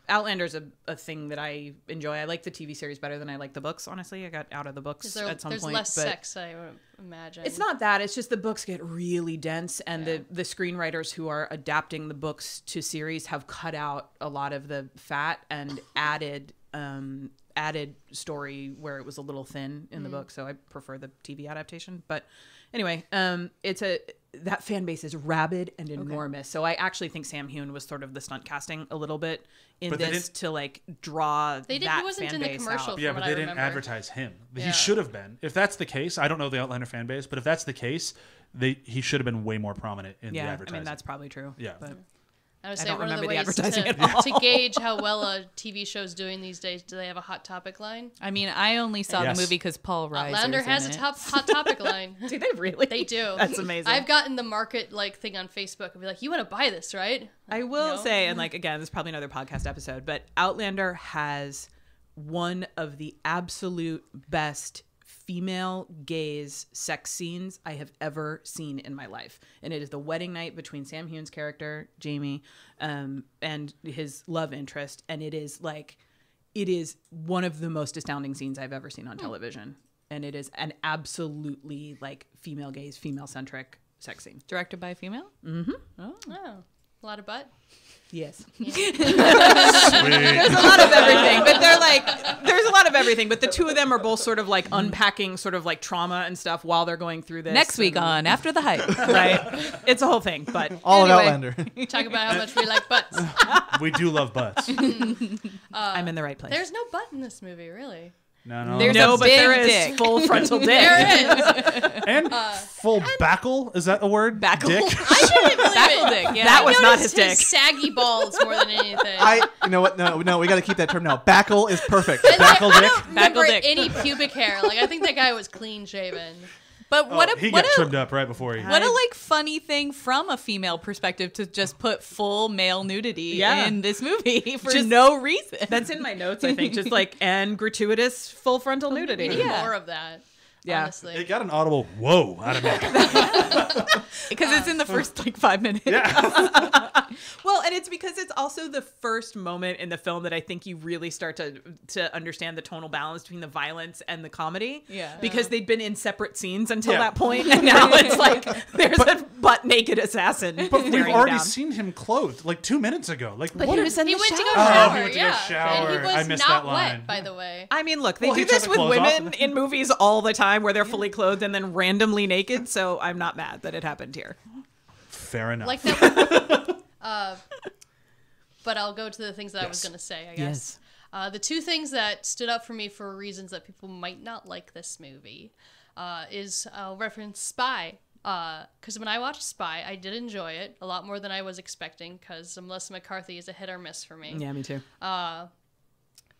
Outlander's a thing that I enjoy. I like the TV series better than I like the books. Honestly, I got out of the books at some there's point. less but sex, I would imagine. it's not that. It's just the books get really dense, and the screenwriters who are adapting the books to series have cut out a lot of the fat and added story where it was a little thin in the book. So I prefer the TV adaptation. But anyway, that fan base is rabid and enormous. So I actually think Sam Hewn was sort of the stunt casting a little bit in this to like draw He that wasn't fan in the base commercial. out. Yeah, from but what they I didn't remember. advertise him. Yeah. He should have been. If that's the case, I don't know the Outlander fan base, but if that's the case, he should have been way more prominent in the Yeah, advertising. I mean that's probably true. Yeah. But I would I say don't one of the remember the ways advertising at all. to gauge how well a TV show's doing these days, do they have a hot topic line? I mean, I only saw Yes. the movie because Paul Reiser's Outlander in has a it. hot topic line. do they really? They do. That's amazing. I've gotten the market thing on Facebook and be like, you want to buy this, right? I will No? say, and again, this is probably another podcast episode, but Outlander has one of the absolute best female gaze sex scenes I have ever seen in my life. And it is the wedding night between Sam Hewn's character, Jamie, and his love interest. And it is one of the most astounding scenes I've ever seen on television. And it is an absolutely female gaze, female centric sex scene. Directed by a female? Oh, a lot of butt. Yes. Sweet. There's a lot of everything, but there's a lot of everything, but the two of them are both sort of unpacking sort of trauma and stuff while they're going through this. Next week on After the Hype. Right? It's a whole thing, but All of anyway, Outlander. Talk about how much we like butts. We do love butts. I'm in the right place. There's no butt in this movie, really. No. There's no, a but big there is dick. full frontal dick. There is. And full backle? Is that a word? Backle. Dick? I couldn't believe Backle it. dick, yeah. That was not his Noticed dick. saggy balls more than anything. You know what? No, we got to keep that term now. Backle is perfect. And, Backle I dick? don't remember Backle dick. any pubic hair. I think that guy was clean shaven. But what He what got trimmed up right before he... what a funny thing from a female perspective to just put full male nudity Yeah. in this movie for Just- no reason. That's in my notes, I think. Just and gratuitous full frontal nudity. We need Yeah. more of that. Yeah. Honestly. It got an audible whoa out of me. Because it's in the first 5 minutes. Well, and it's because it's also the first moment in the film that I think you really start to understand the tonal balance between the violence and the comedy. Yeah. Because they'd been in separate scenes until Yeah. that point, and now it's there's a butt naked assassin. But we've staring already down. seen him clothed 2 minutes ago. But what he is- was in He the went to go shower. shower, he went to go yeah. shower. And he was I missed not that line. wet, by the way. I mean, look, they Well, do he took this the with clothes off. women in movies all the time where they're fully clothed and then randomly naked, so I'm not mad that it happened here. Fair enough. Like that. But I'll go to the things that I was Yes. going to say, I guess. The two things that stood out for me for reasons that people might not like this movie is I'll reference Spy. Because when I watched Spy, I did enjoy it a lot more than I was expecting because Melissa McCarthy is a hit or miss for me. Yeah, me too.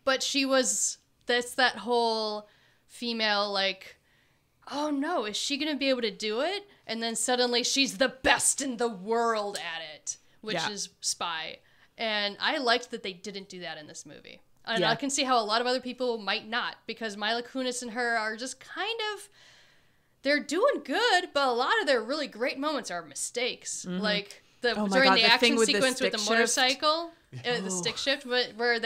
But she was, that's that whole female, oh no, is she going to be able to do it? And then suddenly she's the best in the world at it, which Yeah. is Spy. And I liked that they didn't do that in this movie. And Yeah. I can see how a lot of other people might not, because Mila Kunis and her are just kind of, they're doing good, but a lot of their really great moments are mistakes. Oh my During God, the the thing action with the sequence with the stick motorcycle, the stick shift, but where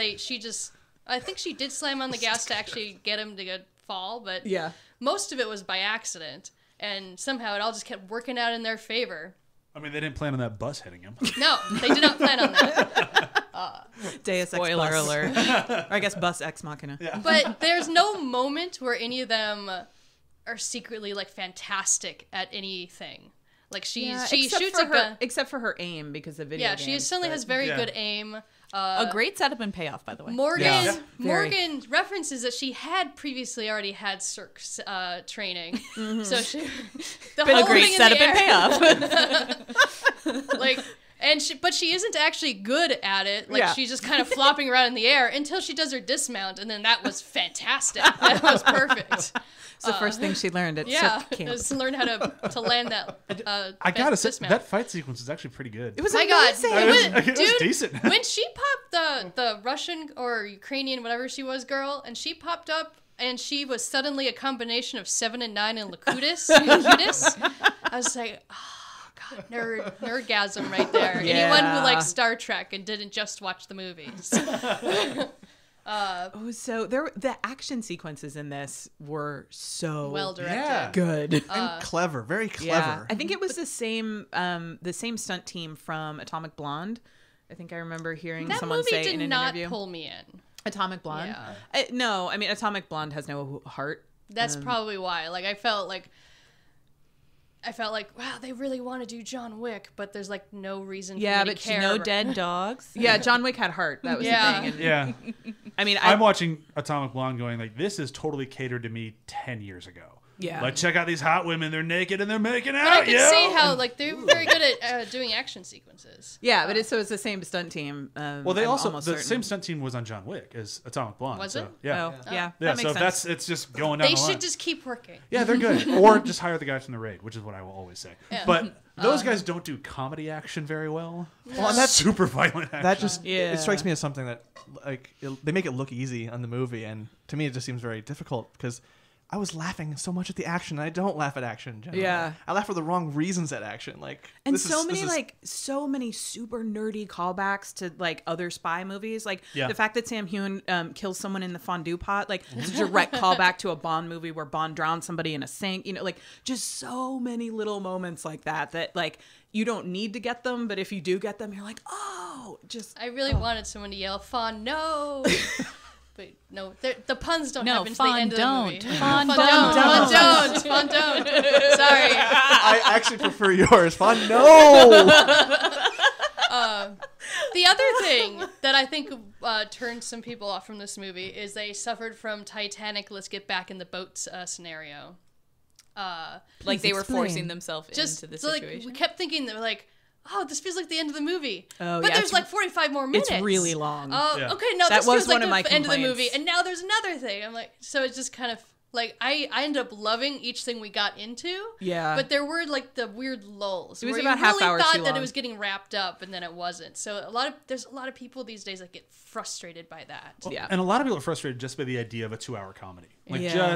I think she did slam on the gas to actually get him to fall, but Yeah. most of it was by accident. And somehow it all just kept working out in their favor. I mean, they didn't plan on that bus hitting him. No, they did not plan on that. Deus Ex Spoiler Bus. alert. Or I guess Bus Ex Machina. Yeah. But there's no moment where any of them are secretly fantastic at anything. She shoots a gun. Except for her aim because of video Yeah, games. she suddenly has very Yeah. good aim. A great setup and payoff, by the way. Morgan Yeah. Morgan references that she had previously already had circus training, so she the Been whole a great thing in setup the and air, payoff. but she isn't actually good at it. Yeah. She's just kind of flopping around in the air until she does her dismount, and then that was fantastic. That was perfect. It's the first thing she learned at Yeah, Soap Camp. just learn how to land that. I gotta say dismount. that fight sequence is actually pretty good. It was My God, amazing. it was, It was decent. when she popped the Russian or Ukrainian, whatever she was, girl, and she popped up and she was suddenly a combination of 7 and 9 and Lakudis, I was like, oh God, nerdgasm right there. Anyone who likes Star Trek and didn't just watch the movies. So the action sequences in this were so Well directed. Yeah. good. And clever, very clever. Yeah, I think it was the same stunt team from Atomic Blonde. I think I remember hearing That someone movie say did in an not interview. pull me in. Atomic Blonde. Yeah. No, I mean Atomic Blonde has no heart. That's probably why. Like I felt like, wow, they really want to do John Wick, but there's like no reason for me to but care. no dead dogs. Yeah, John Wick had heart. That was Yeah. the thing. And, Yeah. I mean, I'm watching Atomic Blonde going like, this is totally catered to me 10 years ago. Yeah. Like, check out these hot women. They're naked and they're making out. But I can yo! see how like they're very good at doing action sequences. yeah, but it's the same stunt team. Well, they I'm also, the almost certain. same stunt team was on John Wick as Atomic Blonde. Was so, it? Yeah. Oh, yeah. Yeah, That makes so sense. it's just going down They the line. should just keep working. Yeah, they're good. Or just hire the guys from the raid, which is what I will always say. Yeah. But those guys don't do comedy action very well. Well, and that's Super violent action. that just Yeah. it strikes me as something that like they make it look easy on the movie, and to me it just seems very difficult because I was laughing so much at the action, and I don't laugh at action. Generally. Yeah. I laugh for the wrong reasons at action. Like And this so is- many this is- so many super nerdy callbacks to like other spy movies. Like Yeah. the fact that Sam Heughan kills someone in the fondue pot, like it's a direct callback to a Bond movie where Bond drowned somebody in a sink. You know, like just so many little moments like that like you don't need to get them, but if you do get them, you're like, oh, just I really wanted someone to yell "Fawn, no!" But no, the puns don't No, happen to the end of the movie. Fawn, Fawn, don't. don't. Fawn, don't. Sorry. I actually prefer yours. Fun. No. The other thing that I think turned some people off from this movie is they suffered from Titanic, let's get back in the boat scenario. Like they were explain. forcing themselves Just into the so, like, situation. we kept thinking that we're like, oh, this feels like the end of the movie. Oh, but yeah, there's it's- like 45 more minutes. it's really long. Oh, Yeah. okay, no, That this was feels like one of my the end of the complaints. movie, and now there's another thing. I'm like, so it's just kind of like I ended up loving each thing we got into. Yeah. But there were like the weird lulls. It was where about you half really hour thought too that long. it was getting wrapped up, and then it wasn't. So there's a lot of people these days that get frustrated by that. Yeah. And a lot of people are frustrated just by the idea of a 2-hour comedy. Like Yeah.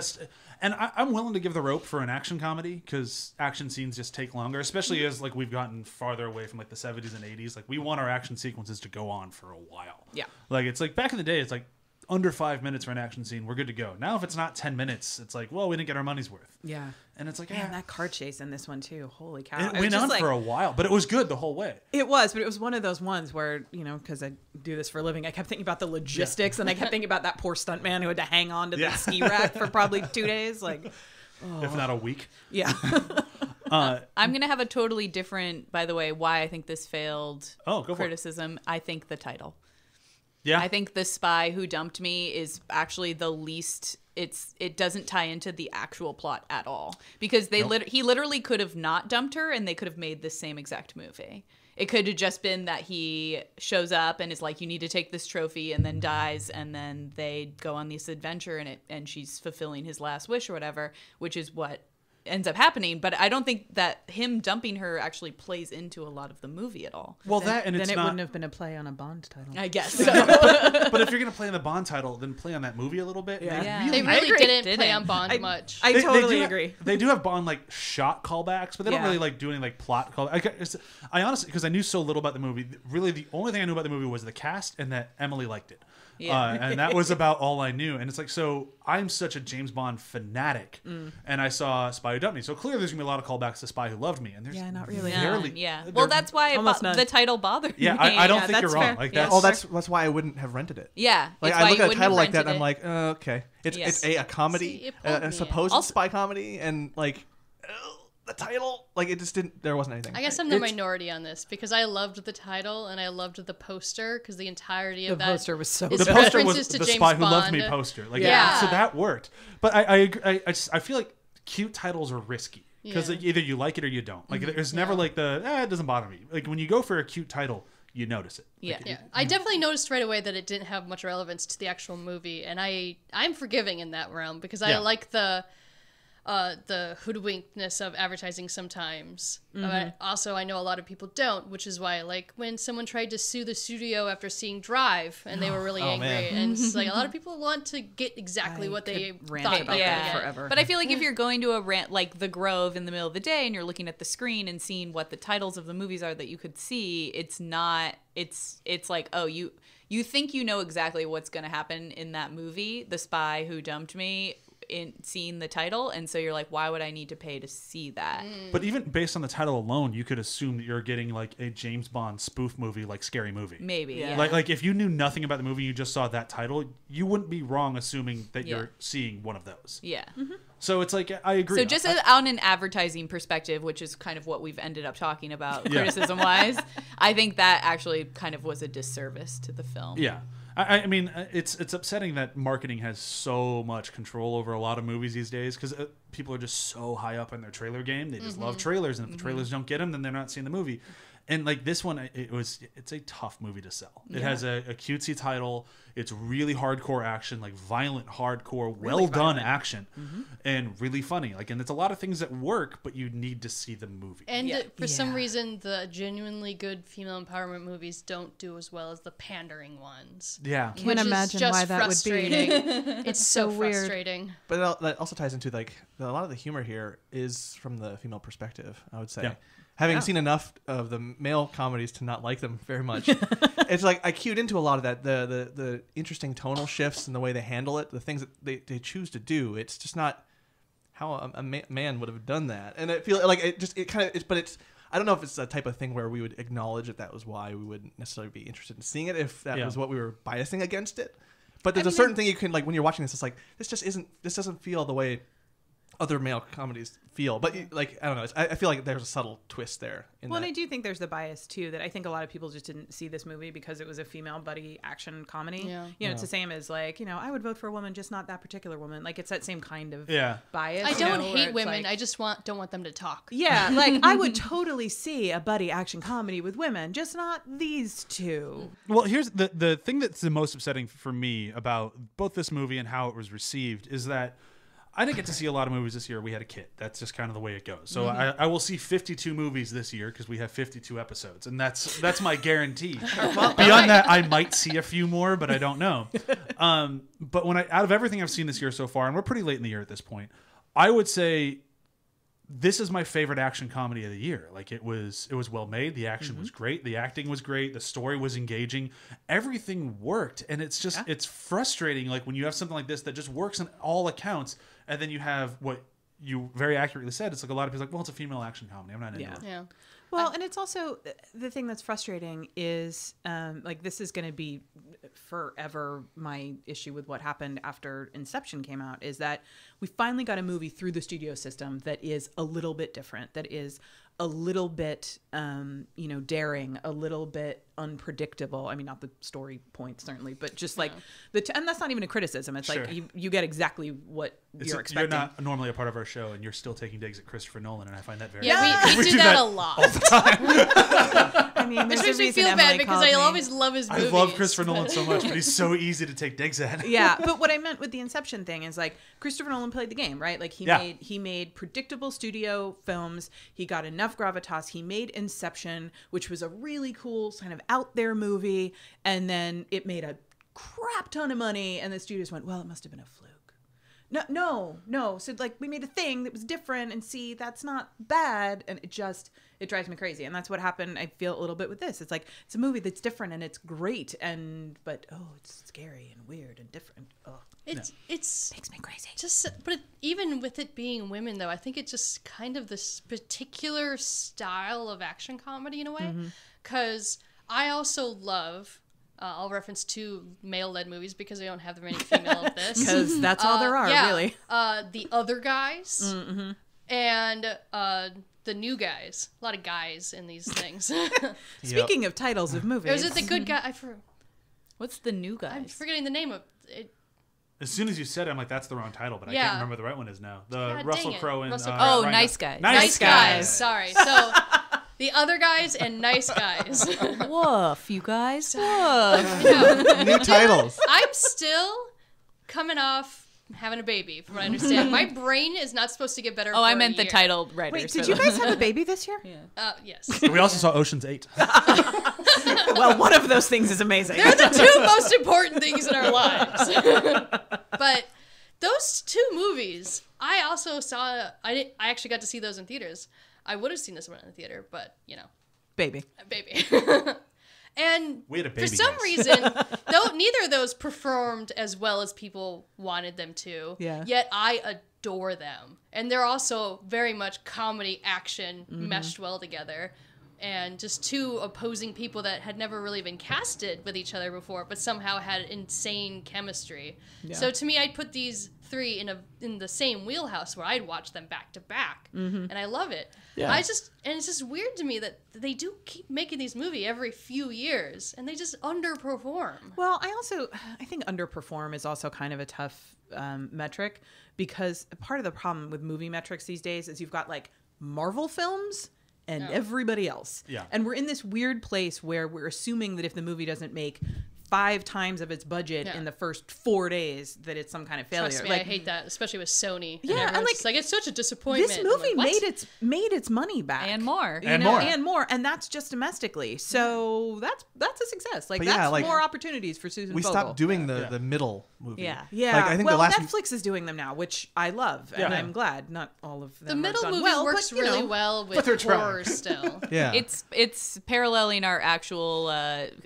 and I'm willing to give the rope for an action comedy because action scenes just take longer, especially as like we've gotten farther away from like the 70s and 80s. Like we want our action sequences to go on for a while. Yeah. Like it's like back in the day, it's like under 5 minutes for an action scene, we're good to go. Now if it's not 10 minutes, it's like, well, we didn't get our money's worth. Yeah. And it's like, Man, yeah. that car chase in this one too. Holy cow. It I was went just on like- for a while, but it was good the whole way. It was, but it was one of those ones where, you know, because I do this for a living, I kept thinking about the logistics and I kept thinking about that poor stuntman who had to hang on to Yeah. the ski rack for probably 2 days. Like, If not a week. yeah. I'm going to have a totally different, by the way, why I think this failed Oh, go for it. criticism. I think the title. Yeah. I think The Spy Who Dumped Me is actually the least. It doesn't tie into the actual plot at all because he literally could have not dumped her and they could have made the same exact movie. It could have just been that he shows up and is like, you need to take this trophy, and then dies, and then they go on this adventure and she's fulfilling his last wish or whatever, which is what ends up happening. But I don't think that him dumping her actually plays into a lot of the movie at all. Well, that and Then it's it not. wouldn't have been a play on a Bond title. I guess so. But if you're gonna play on the Bond title, then play on that movie a little bit. Yeah. Yeah. They really agree. didn't play Didn't. on Bond much. I They totally do agree. They do have Bond like shot callbacks, but they don't Yeah. really like do any like plot callbacks. I honestly, because I knew so little about the movie, really the only thing I knew about the movie was the cast and that Emily liked it. Yeah. And that was about all I knew. And it's like, so I'm such a James Bond fanatic, and I saw Spy Who Dumped Me. So clearly, there's gonna be a lot of callbacks to Spy Who Loved Me, and there's Yeah, not really. barely. Yeah. there- Well, that's why Almost none. the title bothered yeah. me. I don't Yeah, think you're that's wrong. fair. Like Yeah. that's Oh, that's why I wouldn't have rented it. Yeah. Like it's I why look you at a wouldn't title have like that, rented I'm it. like, okay, it's Yes. a comedy, See, it pulled me a in. supposed Also- spy comedy, and like the title, like it just didn't. There wasn't anything. I guess I'm the It's- minority on this because I loved the title and I loved the poster because the entirety of The that poster was so is the good. poster was references to the James Spy Who Loved Me Bond. poster. Like Yeah. so that worked. But I agree. I feel like cute titles are risky because Yeah. either you like it or you don't. Like there's never Yeah. like it doesn't bother me. Like when you go for a cute title, you notice it. Yeah. Yeah, I definitely noticed right away that it didn't have much relevance to the actual movie, and I'm forgiving in that realm because I Yeah. like the the hoodwinkedness of advertising sometimes. Also, I know a lot of people don't, which is why, like, when someone tried to sue the studio after seeing Drive, and they were really angry, and it's like a lot of people want to get exactly what they rant thought about they that would get. forever. But I feel like if you're going to a rant like The Grove in the middle of the day and you're looking at the screen and seeing what the titles of the movies are that you could see, it's not, it's like, oh, you think you know exactly what's going to happen in that movie, The Spy Who Dumped Me, in seeing the title, and so you're like, why would I need to pay to see that? But even based on the title alone, you could assume that you're getting like a James Bond spoof movie, like Scary Movie. Maybe. Yeah. Like if you knew nothing about the movie, you just saw that title, you wouldn't be wrong assuming that you're seeing one of those. Yeah. So it's like, I agree. So just on an advertising perspective, which is kind of what we've ended up talking about criticism wise, I think that actually kind of was a disservice to the film. Yeah. I mean, it's upsetting that marketing has so much control over a lot of movies these days, because people are just so high up in their trailer game. They just love trailers, and if the trailers don't get them, then they're not seeing the movie. And like this one, it's a tough movie to sell. It has a cutesy title. It's really hardcore action, like violent, hardcore, well done action, and really funny. Like, and it's a lot of things that work, but you need to see the movie. And for some reason, the genuinely good female empowerment movies don't do as well as the pandering ones. Yeah. Can't imagine why that would be. It's so frustrating. But that also ties into like a lot of the humor here is from the female perspective, I would say. Yeah. Having seen enough of the male comedies to not like them very much, it's like I cued into a lot of that, the interesting tonal shifts and the way they handle it, the things that they choose to do. It's just not how a man would have done that, and I feel like I don't know if it's a type of thing where we would acknowledge that was why we wouldn't necessarily be interested in seeing it if that was what we were biasing against it. But there's a certain thing you can, like, when you're watching this, it's like this doesn't feel the way other male comedies feel, but like, I don't know, I feel like there's a subtle twist there in Well, that. and I do think there's the bias too, that I think a lot of people just didn't see this movie because it was a female buddy action comedy. Yeah. You know, it's the same as like, you know, I would vote for a woman, just not that particular woman. Like, it's that same kind of bias. I you don't know, where hate it's women. like- I just don't want them to talk. Yeah, like I would totally see a buddy action comedy with women, just not these two. Well, here's the thing that's the most upsetting for me about both this movie and how it was received is that I didn't get to see a lot of movies this year. We had a kid. That's just kind of the way it goes. So I will see 52 movies this year because we have 52 episodes, and that's my guarantee. Beyond that, I might see a few more, but I don't know. But out of everything I've seen this year so far, and we're pretty late in the year at this point, I would say this is my favorite action comedy of the year. Like, it was well made. The action was great. The acting was great. The story was engaging. Everything worked. And it's just, it's frustrating. Like, when you have something like this that just works on all accounts, and then you have what you very accurately said. It's like a lot of people are like, well, it's a female action comedy. I'm not into it. Yeah. Well, and it's also the thing that's frustrating is like, this is going to be forever my issue with what happened after Inception came out, is that we finally got a movie through the studio system that is a little bit different, that is a little bit, daring, a little bit unpredictable. I mean, not the story point certainly, but just like and that's not even a criticism. It's like you get exactly what you're expecting. You're not normally a part of our show, and you're still taking digs at Christopher Nolan, and I find that very we do that a lot. I mean, Which makes me feel bad because I always love his movies. I love Christopher Nolan so much, but he's so easy to take digs at. Yeah, but what I meant with the Inception thing is, like, Christopher Nolan played the game, right? Like, he made predictable studio films. He got enough gravitas. He made Inception, which was a really cool kind of out there movie, and then it made a crap ton of money, and the studios went, well, it must have been a fluke. No. So, like, we made a thing that was different, and see, that's not bad, and it drives me crazy. And that's what happened, I feel, a little bit with this. It's like, it's a movie that's different, and it's great, but it's scary and weird and different. It's Makes me crazy. Even with it being women, though, I think it's just kind of this particular style of action comedy in a way. Because I also love, I'll reference two male-led movies because I don't have very many female of this. Because that's all there are, really. The Other Guys and The New Guys. A lot of guys in these things. Speaking of titles of movies. Or is it The Good Guy? What's The New Guys? I'm forgetting the name of it. As soon as you said it, I'm like, that's the wrong title, but I Yeah. can't remember what the right one is now. The God Russell dang it. Crowe and Russell Oh, Ryan Nice Gosling. Guys. Nice Guys. Sorry. So, The Other Guys and Nice Guys. Woof, you guys. Woof. New titles. I'm still coming off having a baby, from what I understand. My brain is not supposed to get better. Oh, for I a meant the year. title writers. Wait, did you guys have a baby this year? Yes. We also saw Ocean's 8. Well, one of those things is amazing. They're the two most important things in our lives. But those two movies, I also saw. I actually got to see those in theaters. I would have seen this one in the theater, but Baby. baby. And We had a baby, for some guys. reason, though neither of those performed as well as people wanted them to. Yeah. Yet I adore them, and they're also very much comedy action meshed well together. And just two opposing people that had never really been casted with each other before, but somehow had insane chemistry. Yeah. So to me, I'd put these three in the same wheelhouse where I'd watch them back to back, and I love it. Yeah. And it's just weird to me that they do keep making these movies every few years, and they just underperform. Well, I think underperform is also kind of a tough metric, because part of the problem with movie metrics these days is you've got like Marvel films and everybody else. Yeah. And we're in this weird place where we're assuming that if the movie doesn't make 5 times of its budget in the first 4 days, that it's some kind of failure. Trust me, Like, I hate that, especially with Sony. Yeah, and, everyone's like, just it's such a disappointment. this I'm movie like, what? made its money back And more. You And know, more. and more, and that's just domestically. So that's a success. Like But that's yeah, like, more opportunities for Susan We Fogel. stopped doing the middle movie. Yeah. Like, I think well, the last Netflix is doing them now, which I love, and Yeah. I'm glad. Not all of them. The are middle done movie well, works but, you really know. well But they're with trying. horror still. Yeah. It's paralleling our actual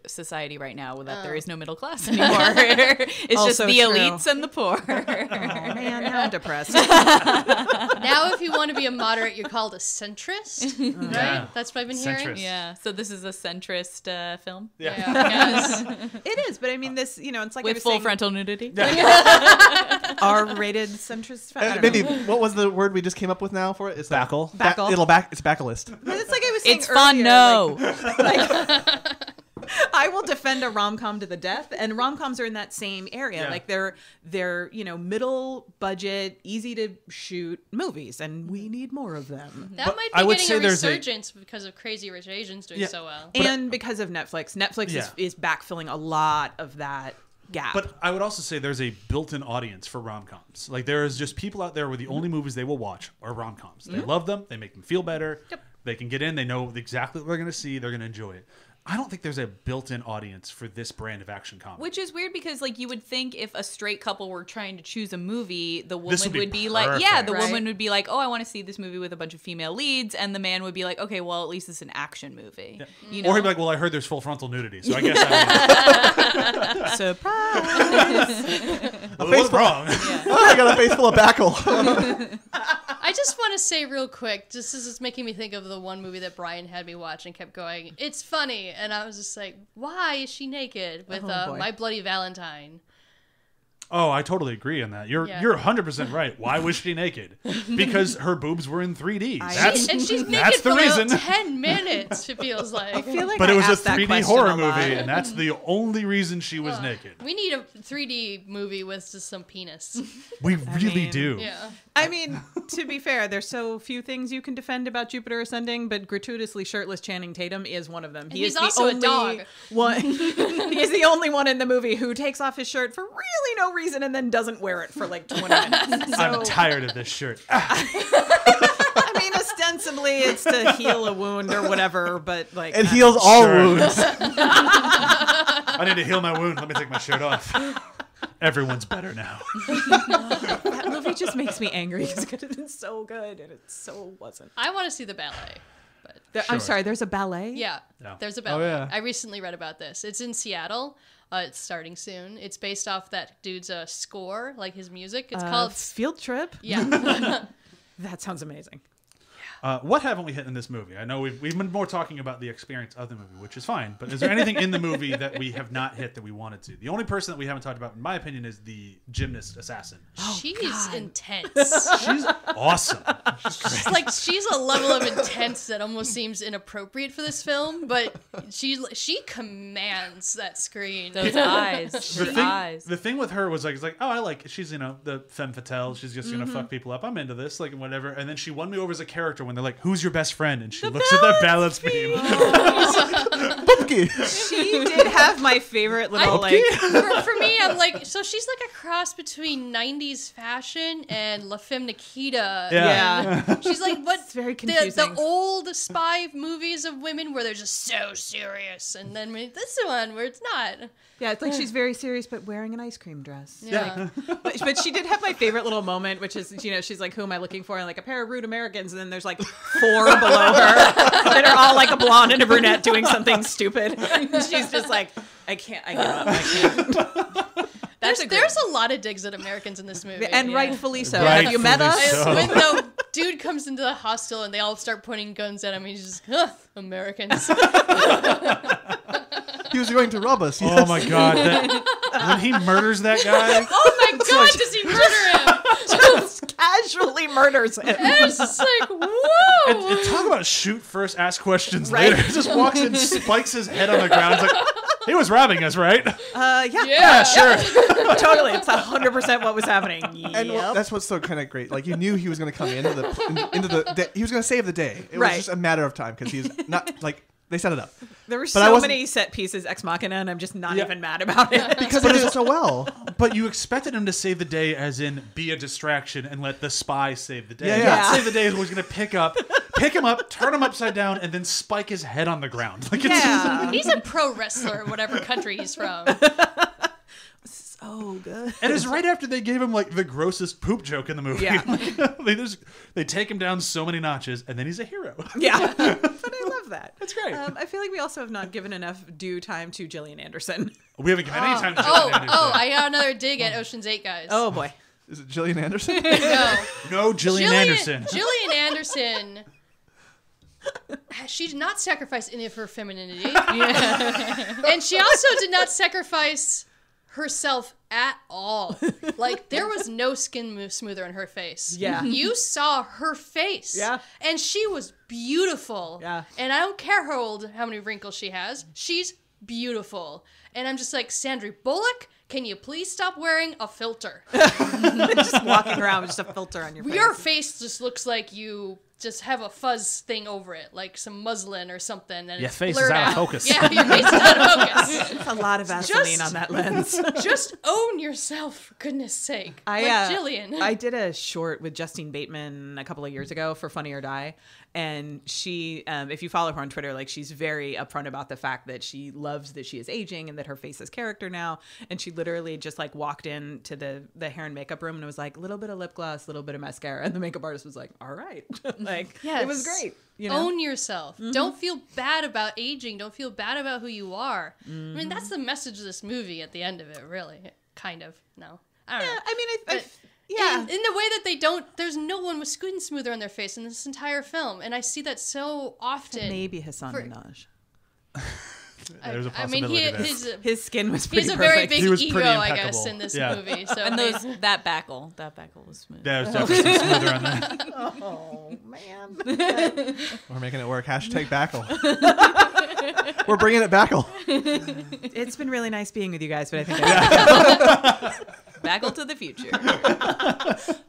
society right now that there is no middle class anymore. It's just Also the true. elites and the poor. Oh man, now I'm depressed. Now, if you want to be a moderate, you're called a centrist, right? Yeah. That's what I've been hearing. Centrist. Yeah. So this is a centrist film Yeah, I guess. It is, but I mean, this, it's like I with was full saying, frontal nudity. R-rated centrist. I don't Maybe know. what was the word we just came up with now for it? It's like- Backle. Backle. It's backlist. But it's like I was saying It's fun, earlier, no. like, I will defend a rom-com to the death, and rom-coms are in that same area. Yeah. Like they're middle budget, easy to shoot movies, and we need more of them. That But might I be would getting say a there's a- resurgence because of Crazy Rich Asians doing Yeah. so well. And because of Netflix, Yeah. is backfilling a lot of that gap. But I would also say there's a built-in audience for rom-coms. Like, there is just people out there where the only movies they will watch are rom-coms. They love them. They make them feel better. Yep. They can get in. They know exactly what they're going to see. They're going to enjoy it. I don't think there's a built-in audience for this brand of action comedy. Which is weird because, like, you would think if a straight couple were trying to choose a movie, the This woman would be like, perfect. the Right. woman would be like, oh, I want to see this movie with a bunch of female leads, and the man would be like, okay, well, at least it's an action movie. Yeah. You know? Or he'd be like, well, I heard there's full frontal nudity, so I guess I Surprise! was wrong. I got a face full of backle. I just want to say real quick, just this is making me think of the one movie that Brian had me watch and kept going, it's funny. And I was just like, why is she naked with boy. My Bloody Valentine? Oh, I totally agree on that. You're 100% right. Why was she naked? Because her boobs were in 3D. And she's naked that's the for reason. about 10 minutes, it feels like. I feel like But I it was a asked that 3D question horror a lot. movie, and that's the only reason she was naked. We need a 3D movie with just some penis. We really mean, do. Yeah. I mean, to be fair, there's so few things you can defend about Jupiter Ascending, but gratuitously shirtless Channing Tatum is one of them. And He he's is also a the dog. only one. He is the only one in the movie who takes off his shirt for really no reason and then doesn't wear it for like 20 minutes. So, I'm tired of this shirt. I mean, ostensibly it's to heal a wound or whatever, but like It heals all Sure. wounds. I need to heal my wound. Let me take my shirt off. Everyone's better now. that movie just makes me angry because it could have been so good and it so wasn't. I want to see the ballet. But I'm Sure. sorry, there's a ballet. yeah, Yeah. there's a ballet. yeah. I recently read about this. It's in Seattle. It's starting soon. It's based off that dude's score, like his music. It's called... Field Trip. Yeah. That sounds amazing. What haven't we hit in this movie? I know we've been more talking about the experience of the movie, which is fine. But is there anything in the movie that we have not hit that we wanted to? The only person that we haven't talked about, in my opinion, is the gymnast assassin. She's intense. She's awesome. she's a level of intense that almost seems inappropriate for this film, but she commands that screen. Those eyes. The thing with her was like, oh, I like, she's, the femme fatale. She's just gonna fuck people up. I'm into this, like, whatever. And then she won me over as a character when they're like, who's your best friend? And she looks at that balance beam. She did have my favorite little for me, I'm like, so she's like a cross between 90s fashion and La Femme Nikita. Yeah. She's like, what? It's very confusing. The old spy movies of women where they're just so serious, and then this one where it's not. Yeah, it's like she's very serious, but wearing an ice cream dress. Yeah. But she did have my favorite little moment, which is, she's like, who am I looking for? And like, a pair of rude Americans. And then there's like 4 below her that are all like a blonde and a brunette doing something stupid. And she's just like, I give up. I can't. There's a lot of digs at Americans in this movie. And rightfully so. Rightfully Have you met us? so. When the dude comes into the hostel and they all start pointing guns at him, he's just, Americans. He was going to rob us. Oh my god! When he murders that guy, Oh my god, does he murder him? Just casually murders him. It's just like, whoa. and talk about shoot first, ask questions Right. later. He just walks in, spikes his head on the ground. He's like, he was robbing us, right? Yeah, Sure. totally. It's 100% what was happening. And that's what's so kind of great. Like, you knew he was going to come into the he was going to save the day. It was Right. just a matter of time because he's not like they set it up. There were I so wasn't- many set pieces ex machina, and I'm just not even mad about it. Because they did it so well. But you expected him to save the day, as in be a distraction and let the spy save the day. Yeah, yeah. Not save the day is was going to pick him up, turn him upside down, and then spike his head on the ground. Like, it's Yeah. He's a pro wrestler, whatever country he's from. Oh, good. And it's right after they gave him like the grossest poop joke in the movie. Yeah. they take him down so many notches, and then he's a hero. Yeah. But I love that. That's great. I feel like we also have not given enough due time to Gillian Anderson. We haven't given any time to Gillian Anderson. I got another dig at Ocean's 8, guys. Oh, boy. Is it Gillian Anderson? No. No, Gillian Anderson. Gillian Anderson. She did not sacrifice any of her femininity. And she also did not sacrifice herself at all. Like, there was no skin smoother on her face. Yeah. You saw her face. Yeah. And she was beautiful. Yeah. And I don't care how many wrinkles she has. She's beautiful. And I'm just like, Sandra Bullock, can you please stop wearing a filter? Just walking around with just a filter on your face. Your face just looks like you just have a fuzz thing over it, like some muslin or something. And Your it's face is blurred out of out. focus. Yeah, your face is out of focus. It's a lot of Vaseline on that lens. Just own yourself, for goodness sake. Like Jillian. I did a short with Justine Bateman a couple of years ago for Funny or Die. And she, if you follow her on Twitter, like, she's very upfront about the fact that she loves that she is aging and that her face is character now. And she literally just like walked into the hair and makeup room and was like, little bit of lip gloss, little bit of mascara. And the makeup artist was like, all right. Like, Yes. it was great. You know? Own yourself. Don't feel bad about aging. Don't feel bad about who you are. I mean, that's the message of this movie at the end of it, really. Kind of. No. I don't know. I mean, But yeah. in the way that they don't, there's no one with skin smoother on their face in this entire film. And I see that so often. Maybe Hassan For- Minaj. There's a I mean, possibility there. His skin was pretty he's a very perfect. big He was ego, pretty I guess, impeccable. in this Yeah. movie. So And hey, that backle was smooth. Yeah, it was definitely smoother on that. Oh, man. We're making it work. Hashtag Backle. We're bringing it Backle. It's been really nice being with you guys, but I think I Backle to the future.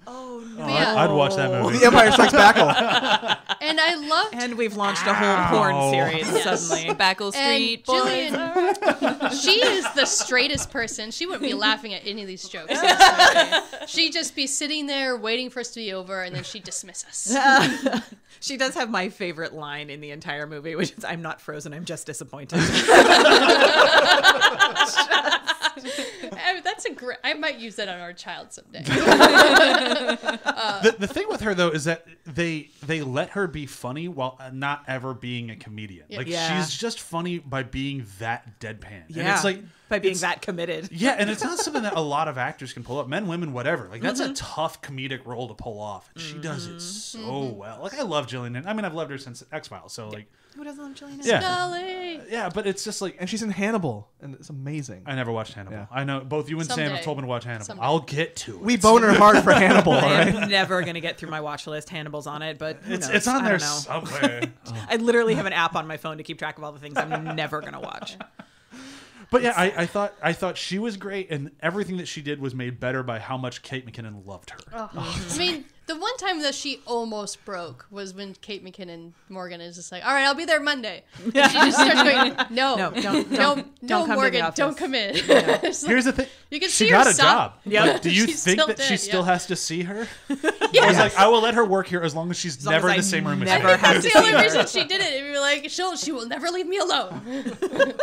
Oh, no. yeah. I'd watch that movie. The Empire Strikes Backle. and I loved And we've launched a whole porn Ow. series suddenly. Backle Street. And boys. Jillian, she is the straightest person. She wouldn't be laughing at any of these jokes. In this movie. She'd just be sitting there waiting for us to be over, and then she'd dismiss us. She does have my favorite line in the entire movie, which is, I'm not frozen, I'm just disappointed. That's a great. I might use that on our child someday. The thing with her though is that they let her be funny while not ever being a comedian. Like Yeah. she's just funny by being that deadpan. And Yeah. it's like by being that committed. Yeah, and it's not something that a lot of actors can pull up. Men, women, whatever. Like, that's a tough comedic role to pull off. And she does it so well. Like, I love Gillian. I mean, I've loved her since X-Files, so, like... Who doesn't love Gillian? Yeah. Scully. Yeah, but it's just like... And she's in Hannibal, and it's amazing. I never watched Hannibal. Yeah. I know both you and Sam Someday. have told me to watch Hannibal. Someday. I'll get to it. We bone her hard for Hannibal, all I right? am never going to get through my watch list. Hannibal's on it, but who knows? It's on I there don't know. somewhere. I literally have an app on my phone to keep track of all the things I'm never going to watch. But yeah, I thought she was great, and everything that she did was made better by how much Kate McKinnon loved her. I mean, the one time that she almost broke was when Kate McKinnon Morgan is just like, "All right, I'll be there Monday." And she just starts going, "No, No, don't no, come to the Morgan, office." don't come in." It's like, Here's the thing: you can she see got her a job. Yeah. But do you She's think still that she dead, still yeah. has to see her? I was like, I will let her work here as long as she's long never as in I the same room as never her. have That's to the only see her. reason she did it. It'd be like, she will never leave me alone.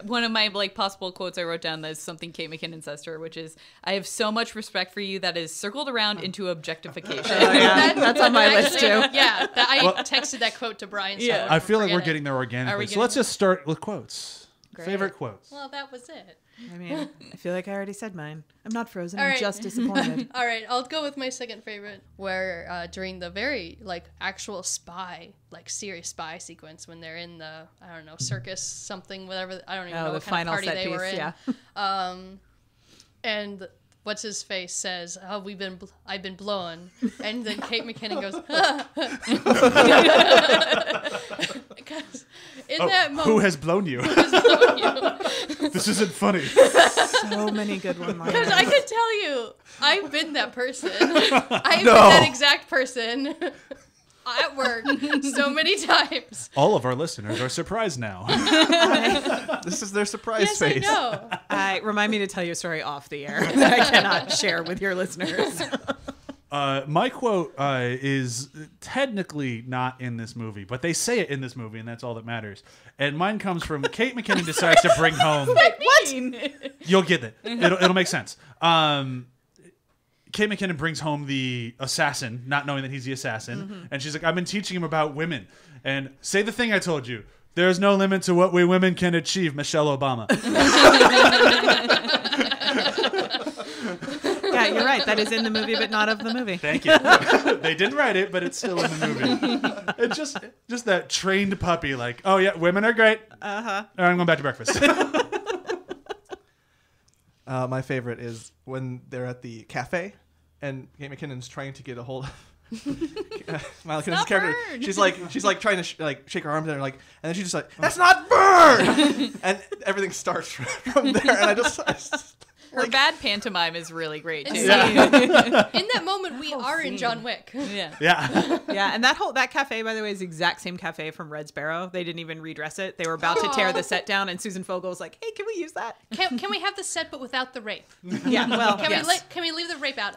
One of my like possible quotes I wrote down is something Kate McKinnon says to her, which is, "I have so much respect for you that is circled around into objectification." Oh, yeah. That's on my list, too. Yeah, I texted that quote to Brian. So Yeah. I I feel like we're forget it. getting there Are organically. we So let's getting just start with quotes. Great. Favorite quotes. Well, that was it. I mean, I feel like I already said mine. I'm not frozen. All I'm right. just disappointed. All right, I'll go with my second favorite, where during the very like actual spy, like serious spy sequence when they're in the circus something whatever I don't even know The what kind of final party set they piece. were in. Yeah. And what's his face says, "Oh, I've been blown," and then Kate McKinnon goes, because in that moment, Who has blown you? This isn't funny. So many good one-liners. because I could tell you, I've been that person. I've been that exact person at work so many times. All of our listeners are surprised now. This is their surprise Yes, I face. know. Remind me to tell you a story off the air that I cannot share with your listeners. My quote is technically not in this movie, but they say it in this movie, and that's all that matters. And mine comes from Kate McKinnon decides to bring home. What? You'll get it. It'll make sense. Kate McKinnon brings home the assassin, not knowing that he's the assassin, and she's like, "I've been teaching him about women, and say the thing I told you. There's no limit to what we women can achieve, Michelle Obama." Yeah, you're right. That is in the movie, but not of the movie. Thank you. They didn't write it, but it's still in the movie. It's just that trained puppy, like, "Oh yeah, women are great. All right, I'm going back to breakfast." My favorite is when they're at the cafe, and Kate McKinnon's trying to get a hold of Mila Kunis' character. Burn. She's like trying to shake her arms and and then she's just like, "That's not burn," and everything starts from there. And I just Her bad pantomime is really great And too. see, in that moment, we are in John Wick. Yeah. Yeah. Yeah, and that cafe, by the way, is the exact same cafe from Red Sparrow. They didn't even redress it. They were about to tear the set down, and Susan Fogel was like, "Hey, can we use that?" Can we have the set but without the rape? Yeah, well, Can we leave the rape out?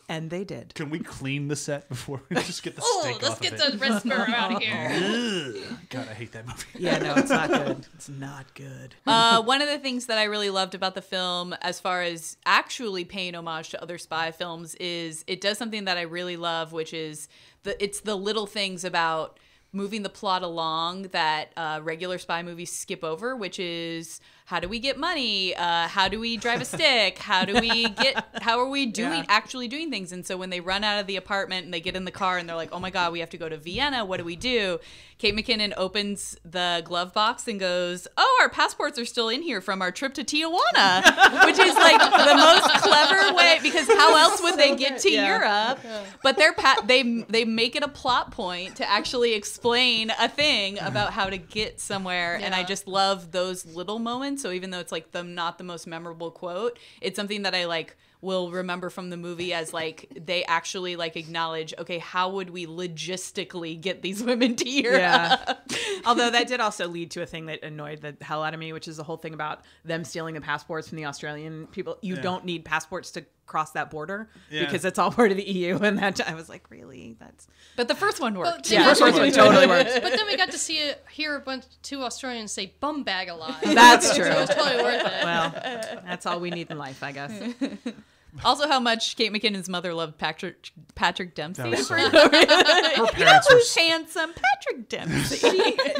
and they did. Can we clean the set before we just get the Oh, steak let's off get of it? the Red Sparrow out of here. Ugh. God, I hate that movie. Yeah, no, it's not good. It's not good. One of the things that I really loved about the film, as far as actually paying homage to other spy films, is it does something that I really love, which is it's the little things about moving the plot along that regular spy movies skip over, which is, how do we get money? How do we drive a stick? How are we doing actually doing things? And so when they run out of the apartment and they get in the car and they're like, "Oh my God, we have to go to Vienna. What do we do?" Kate McKinnon opens the glove box and goes, "Oh, our passports are still in here from our trip to Tijuana," which is like the most clever way, because how else would they get to Europe? But they make it a plot point to actually explain a thing about how to get somewhere, and I just love those little moments. So even though it's like not the most memorable quote, it's something that I like will remember from the movie as like they actually like acknowledge, okay, how would we logistically get these women to Europe? Yeah. Although that did also lead to a thing that annoyed the hell out of me, which is the whole thing about them stealing the passports from the Australian people. You don't need passports to cross that border because it's all part of the EU. And that I was like, really? But the first one worked. Yeah, the first one totally works. But then we got to hear two Australians say "bum bag" a lot. That's true. So it was totally worth it. Well, that's all we need in life, I guess. Also, how much Kate McKinnon's mother loved Patrick Dempsey. That was so For good. no reason. Her You know parents were who's handsome? Patrick Dempsey.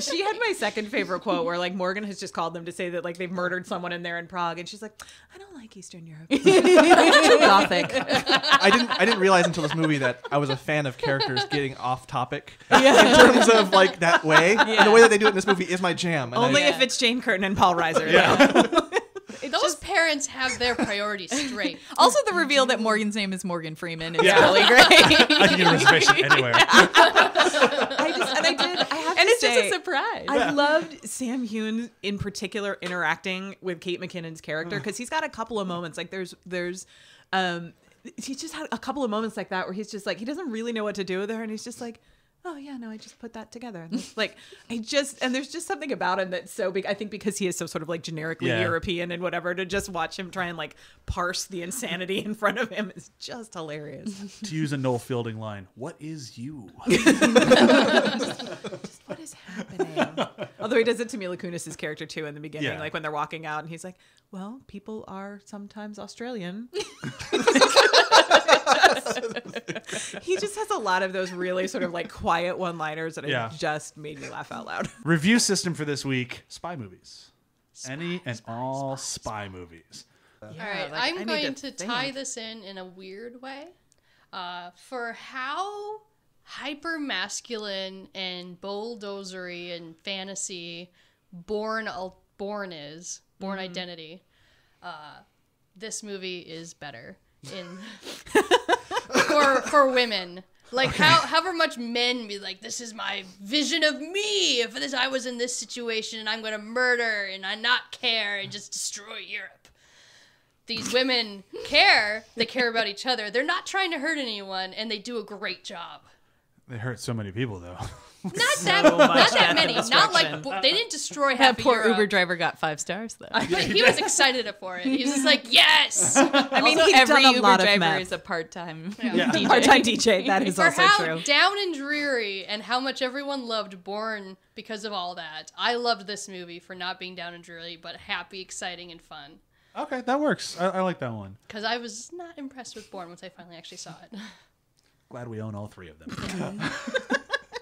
She had my second favorite quote where like Morgan has just called them to say that like they've murdered someone in there in Prague, and she's like, I don't like Eastern Europe. It's too gothic. I didn't realize until this movie that I was a fan of characters getting off topic in terms of like that way. And the way that they do it in this movie is my jam. And Only I, if it's Jane Curtin and Paul Reiser. Those parents have their priorities straight. Also, the reveal that Morgan's name is Morgan Freeman is Yeah. really great. I can get a reservation anywhere. And It's just a surprise. I loved Sam Hewn in particular interacting with Kate McKinnon's character because he's got a couple of moments like he just had a couple of moments like that where he's just like he doesn't really know what to do with her and he's just like, oh yeah, no, I just put that together. And it's like and there's just something about him that's so big. I think because he is so sort of like generically European and whatever, to just watch him try and like parse the insanity in front of him is just hilarious. To use a Noel Fielding line, what is you? What is happening? Although he does it to Mila Kunis' character too in the beginning, Yeah. like when they're walking out, and he's like, "Well, people are sometimes Australian." He just has a lot of those really sort of like quiet one-liners that Yeah. have just made me laugh out loud. Review system for this week: spy movies. Any and all spy movies. All right, I'm going to tie this in a weird way. For how hyper masculine and bulldozery and fantasy Born Identity, this movie is better in for women. Like however much men be like, this is my vision of me. If I was in this situation and I'm gonna murder and I not care and just destroy Europe. These women care. They care about each other. They're not trying to hurt anyone, and they do a great job. They hurt so many people, though. Not that many. Not like they didn't destroy half That poor of Europe. Uber driver got 5 stars, though. But he was excited for it. He was just like, yes. I mean, Also, he's every done a Uber lot of driver meth. is a part-time Yeah. DJ. Part-time DJ. That is For also how true. down and dreary and how much everyone loved Bourne because of all that. I loved this movie for not being down and dreary, but happy, exciting, and fun. Okay, that works. I like that one. Because I was not impressed with Bourne once I finally actually saw it. Glad we own all 3 of them.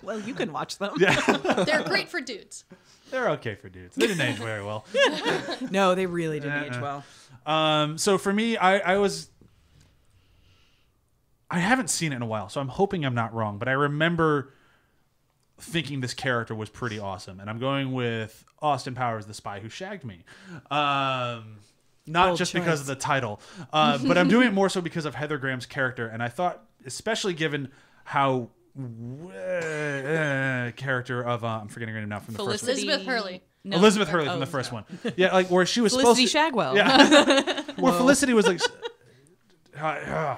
Well, you can watch them. Yeah, They're great for dudes. they're okay for dudes. They didn't age very well. No, they really didn't age well. So for me, I haven't seen it in a while, so I'm hoping I'm not wrong, but I remember thinking this character was pretty awesome, and I'm going with Austin Powers, the spy who shagged me. Not Bold just choice. because of the title, but I'm doing it more so because of Heather Graham's character, and I thought, especially given how character of I'm forgetting her name now from the first one. Elizabeth Hurley. No. Elizabeth Hurley Oh, from the first one. Yeah, like where she was Felicity supposed to. Shagwell. Yeah. Where Felicity was like.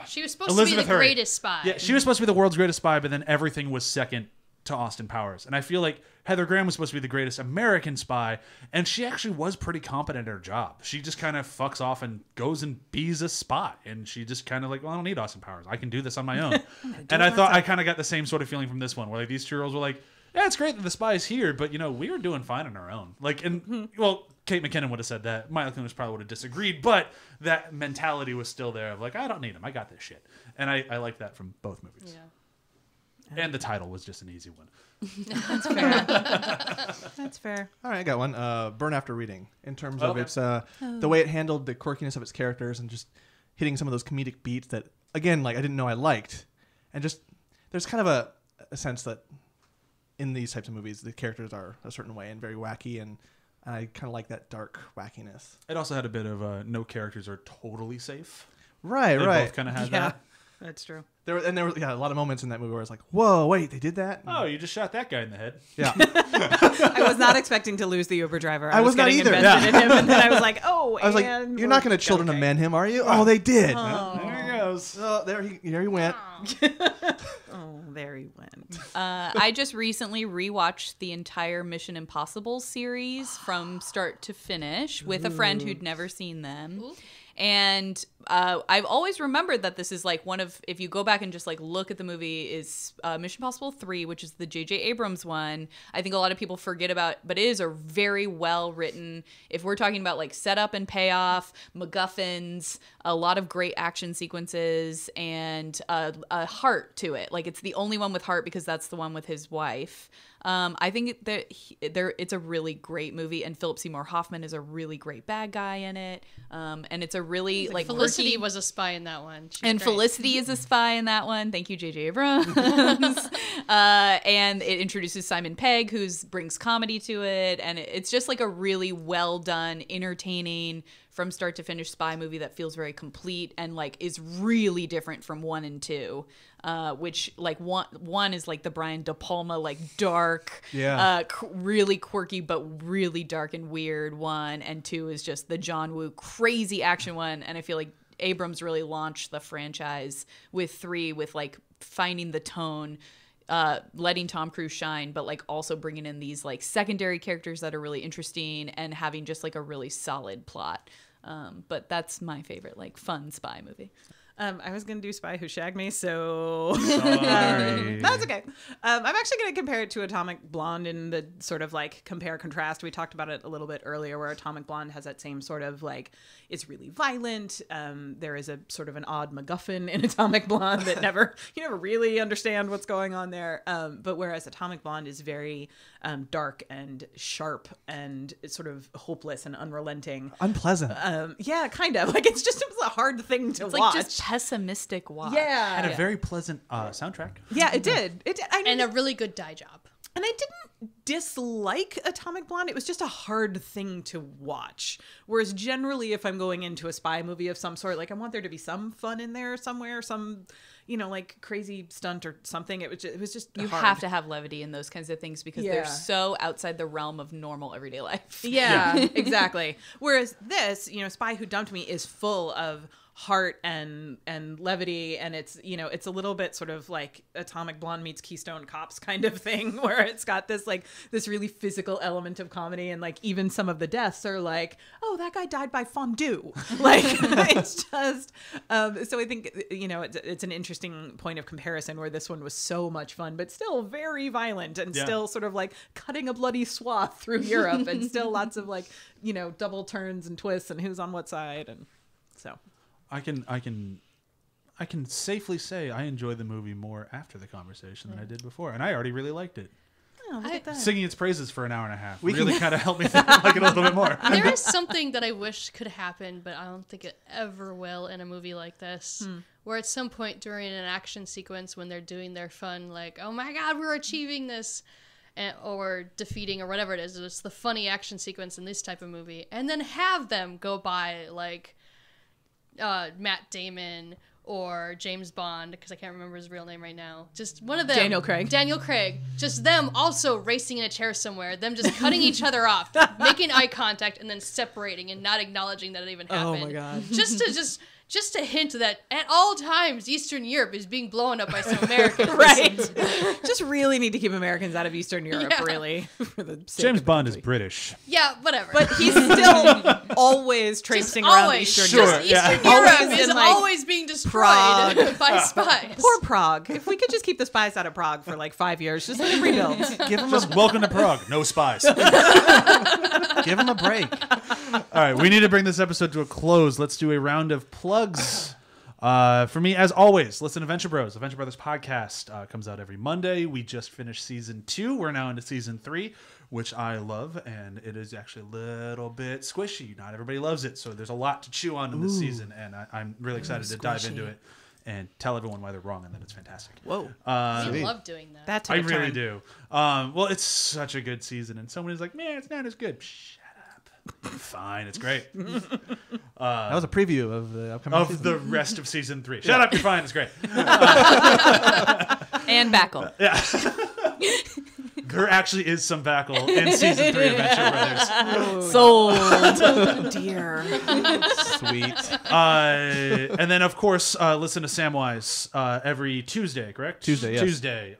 She was supposed Elizabeth to be the Hurley. greatest spy. Yeah, she was supposed to be the world's greatest spy, but then everything was second to Austin Powers. And I feel like Heather Graham was supposed to be the greatest American spy, and she actually was pretty competent at her job. She just kind of fucks off and goes and bees a spy, and she just kind of like, well, I don't need Austin Powers. I can do this on my own. And I thought I kind of got the same sort of feeling from this one, where like these 2 girls were like, yeah, it's great that the spy's here, but you know, we were doing fine on our own. Like, and well, Kate McKinnon would have said that. Mila Kunis probably would have disagreed, but that mentality was still there of like, I don't need him. I got this shit. And I like that from both movies. Yeah. And the title was just an easy one. That's fair. That's fair. All right, I got one. Burn After Reading, in terms of its the way it handled the quirkiness of its characters and just hitting some of those comedic beats that, again, like I didn't know I liked, and just there's kind of a sense that in these types of movies the characters are a certain way and very wacky, and I kind of like that dark wackiness. It also had a bit of no characters are totally safe. Right, They right. both kind of had Yeah, that. that's true. There were a lot of moments in that movie where I was like, whoa, wait, they did that? Oh, you just shot that guy in the head. Yeah. I was not expecting to lose the Uber driver. I was not getting either. invested in him, and then I was like, oh, I was like, and you're not we're going to children of okay. men him, are you? Oh, they did. There he goes. Oh, there he went. Oh, there he went. I just recently rewatched the entire Mission Impossible series from start to finish with a friend who'd never seen them. Ooh. And I've always remembered that this is like one of, if you go back and just like look at the movie, is Mission Impossible 3, which is the J.J. Abrams one. I think a lot of people forget about, but it is a very well written, if we're talking about like setup and payoff, MacGuffins, a lot of great action sequences, and a heart to it. Like it's the only one with heart because that's the one with his wife. I think that it's a really great movie, and Philip Seymour Hoffman is a really great bad guy in it. And it's a really like Felicity quirky, was a spy in that one. She's and great. Felicity is a spy in that one. Thank you, J.J. Abrams. And it introduces Simon Pegg, who brings comedy to it, and it's just like a really well done, entertaining, from start to finish spy movie that feels very complete and like is really different from 1 and 2. Which like one is like the Brian De Palma like dark, really quirky but really dark and weird one, and 2 is just the John Woo crazy action one. And I feel like Abrams really launched the franchise with 3, with like finding the tone, letting Tom Cruise shine, but like also bringing in these like secondary characters that are really interesting and having just like a really solid plot. But that's my favorite like fun spy movie. I was going to do Spy Who Shagged Me, so Sorry. that's okay. I'm actually going to compare it to Atomic Blonde in the sort of like compare contrast. We talked about it a little bit earlier, where Atomic Blonde has that same sort of like, it's really violent. There is a sort of an odd MacGuffin in Atomic Blonde that you never really understand what's going on there. But whereas Atomic Blonde is very dark and sharp and it's sort of hopeless and unrelenting. Unpleasant. Yeah, kind of. Like it's a hard thing to It's watch. like just pessimistic watch. Yeah. Had a very pleasant soundtrack. Yeah, it did. It did. And a really good dye job. And I didn't dislike Atomic Blonde. It was just a hard thing to watch. Whereas generally, if I'm going into a spy movie of some sort, like I want there to be some fun in there somewhere, some, like crazy stunt or something. It was just You hard. have to have levity in those kinds of things because Yeah. they're so outside the realm of normal everyday life. Yeah, exactly. Whereas this, Spy Who Dumped Me is full of heart and levity, and it's it's a little bit sort of like Atomic Blonde meets Keystone Cops kind of thing, where it's got this really physical element of comedy, and like even some of the deaths are like, oh, that guy died by fondue. Like it's just so I think it's an interesting point of comparison, where this one was so much fun but still very violent and still sort of like cutting a bloody swath through Europe, and still lots of like double turns and twists and who's on what side. And so I can safely say I enjoyed the movie more after the conversation than I did before, and I already really liked it. oh, look at that. Singing its praises for an hour and a half really kind of helped me like it a little bit more. There is something that I wish could happen, but I don't think it ever will in a movie like this. Where at some point during an action sequence, when they're doing their fun, like, oh my god, we're achieving this, or defeating, or whatever it is, it's the funny action sequence in this type of movie, and then have them go by like Matt Damon or James Bond, because I can't remember his real name right now. Just one of them. Daniel Craig. Just them also racing in a chair somewhere. Them just cutting each other off, making eye contact, and then separating and not acknowledging that it even happened. Oh my god. Just to hint that at all times Eastern Europe is being blown up by some Americans. Right. Just really need to keep Americans out of Eastern Europe, really. For the sake James of the Bond is country. British. Yeah, whatever. But he's still always traipsing around Eastern Europe. Eastern Always Europe is in, like, always being destroyed Prague. by spies. Poor Prague. If we could just keep the spies out of Prague for like 5 years, just let it rebuild. Give him Just welcome to Prague. No spies. give him a break. All right, we need to bring this episode to a close. Let's do a round of plugs. For me, as always, listen to Venture Bros. The Venture Brothers podcast comes out every Monday. We just finished season 2. We're now into season 3, which I love, and it is actually a little bit squishy. Not everybody loves it, so there's a lot to chew on in this season, and I'm really excited to dive into it and tell everyone why they're wrong and that it's fantastic. Whoa. We love doing that. That I took a really turn. do. Well, it's such a good season, and somebody's like, man, it's not as good. Shut up. Fine, it's great. That was a preview of the upcoming Of season. the rest of season 3. Shut up, you're fine, it's great. And Backle. There actually is some Backle in season 3 of Venture Brothers. Sold. Dear. Sweet. And then, of course, listen to Samwise every Tuesday, correct? Tuesday, yes. Tuesday.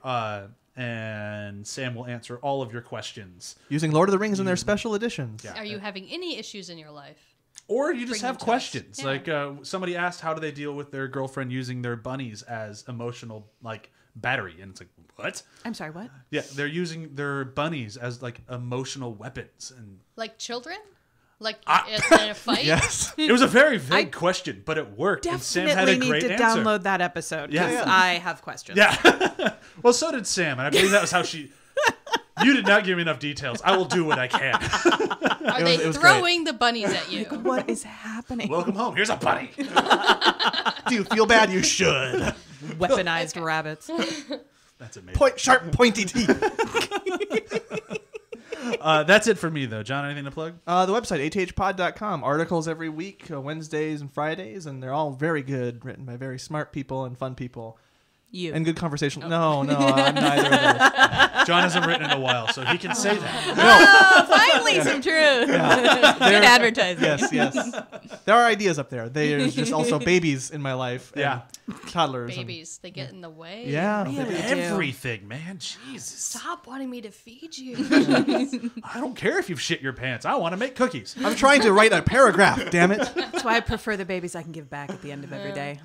And Sam will answer all of your questions. Using Lord of the Rings in their special editions. Yeah. Are you having any issues in your life? Or you just Bring have them to us. questions. Yeah. Like somebody asked, how do they deal with their girlfriend using their bunnies as emotional like battery? And it's like, what? I'm sorry, what? Yeah, they're using their bunnies as like emotional weapons. And Like children? Like in a fight? Yes. it was a very vague question, but it worked. And Sam had a Definitely great need to answer. download that episode Yeah. because Yeah. I have questions. Yeah. Well, so did Sam, and I believe that was how she. You did not give me enough details. I will do what I can. Are it they was throwing the bunnies at you? What is happening? Welcome home. Here's a bunny. Do you feel bad? You should. Weaponized rabbits. That's amazing. Sharp, pointy teeth. That's it for me, though. John, anything to plug? The website, athpod.com. Articles every week, Wednesdays and Fridays, and they're all very good, written by very smart people and fun people. You. And good conversation. No, I'm neither of those. John hasn't written in a while, so he can say that. Oh, finally some truth. Good advertising. Yes. There are ideas up there. There's just also babies in my life. And Yeah. toddlers. Babies, they get in the way. Yeah. Everything, man. Jesus. Stop wanting me to feed you. I don't care if you've shit your pants. I want to make cookies. I'm trying to write a paragraph, damn it. That's why I prefer the babies I can give back at the end of every day.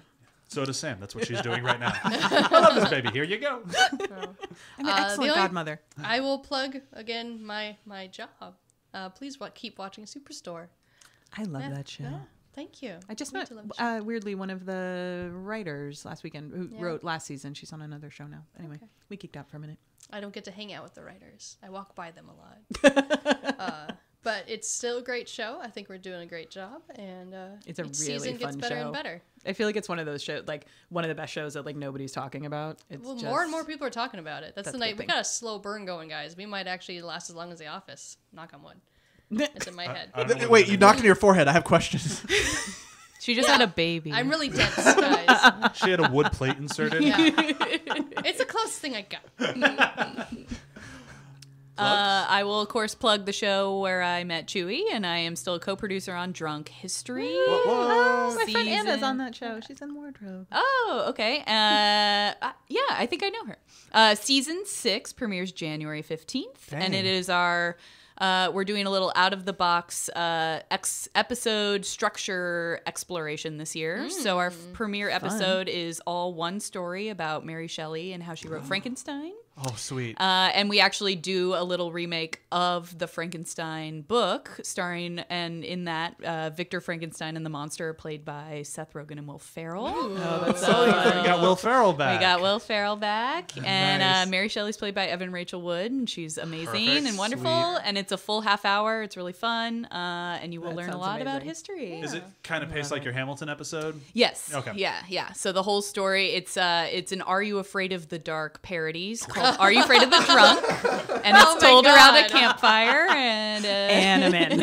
So does Sam. That's what she's doing right now. I love this baby. Here you go. I'm an excellent the only- godmother. I will plug again my job. Please keep watching Superstore. I love Yeah, that show. yeah, thank you. I just Me met, too, love the show. weirdly, one of the writers last weekend who Yeah. wrote last season. She's on another show now. Anyway, we geeked out for a minute. I don't get to hang out with the writers. I walk by them a lot. But it's still a great show. I think we're doing a great job, and It's a each really season gets fun better show. and better. I feel like it's one of those shows, like one of the best shows that like nobody's talking about. It's Well, just, more and more people are talking about it. That's That's the a night. good We thing. got a slow burn going, guys. We might actually last as long as The Office. Knock on wood. It's in my head. I don't know Wait, what you knocked on your forehead. I have questions. She just had a baby. I'm really dense, guys. She had a wood plate inserted. Yeah. It's the closest thing I got. I will, of course, plug the show where I met Chewie, and I am still a co-producer on Drunk History. Oh, my friend Season- Anna's on that show. She's in Wardrobe. Oh, okay. Yeah, I think I know her. Season 6 premieres January 15th, and Dang. it is our... we're doing a little out-of-the-box episode structure exploration this year. So our premiere episode is all one story about Mary Shelley and how she wrote Frankenstein. Oh, sweet. And we actually do a little remake of the Frankenstein book, starring, and in that, Victor Frankenstein and the monster are played by Seth Rogen and Will Ferrell. Oh, that's so So, fun. We got Will Ferrell back. we got Will Ferrell back, and Nice. Mary Shelley's played by Evan Rachel Wood, and she's amazing Perfect. and wonderful. Sweet. And it's a full half hour. It's really fun, and you will That learn a sounds lot about amazing. history. Is it kind of paced like your Hamilton episode? Yes. Okay. Yeah. So the whole story, it's an Are You Afraid of the Dark parodies called Are You Afraid of the Drunk? And it's Oh my told around a God. campfire, and And I'm in.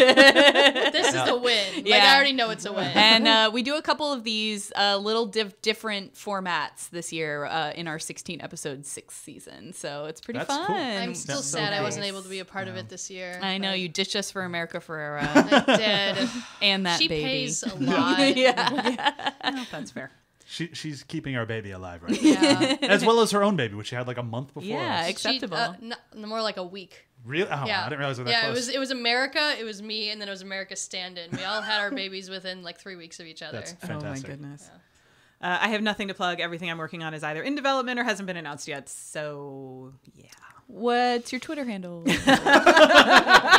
This is a win. Like, Yeah. I already know it's a win. and we do a couple of these little different formats this year in our 16 episode 6th season. So it's pretty That's fun. cool. I'm still That's so sad I cool. wasn't able to be a part of it this year. I know but you ditched us for America Ferrera I did. and that She baby. pays a lot. Yeah. Oh, that's fair. She's keeping our baby alive right Yeah. now. As well as her own baby, which she had like a month before Yeah, us. acceptable. More like a week. Really? Oh, Yeah. I didn't realize it was that Yeah, close. it was America, it was me, and then it was America's stand-in. We all had our babies within like 3 weeks of each other. That's fantastic. Oh my goodness. I have nothing to plug. Everything I'm working on is either in development or hasn't been announced yet. So yeah. What's your Twitter handle?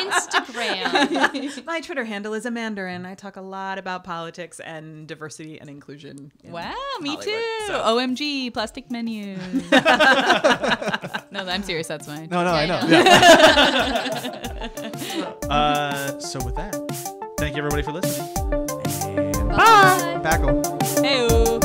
Instagram. My Twitter handle is Amandarin. I talk a lot about politics and diversity and inclusion. in Wow, me Hollywood, too. so- OMG, plastic menus. No, I'm serious. That's mine. No, I know. Yeah. Yeah. So with that, thank you everybody for listening. Bye. Back Hey-o.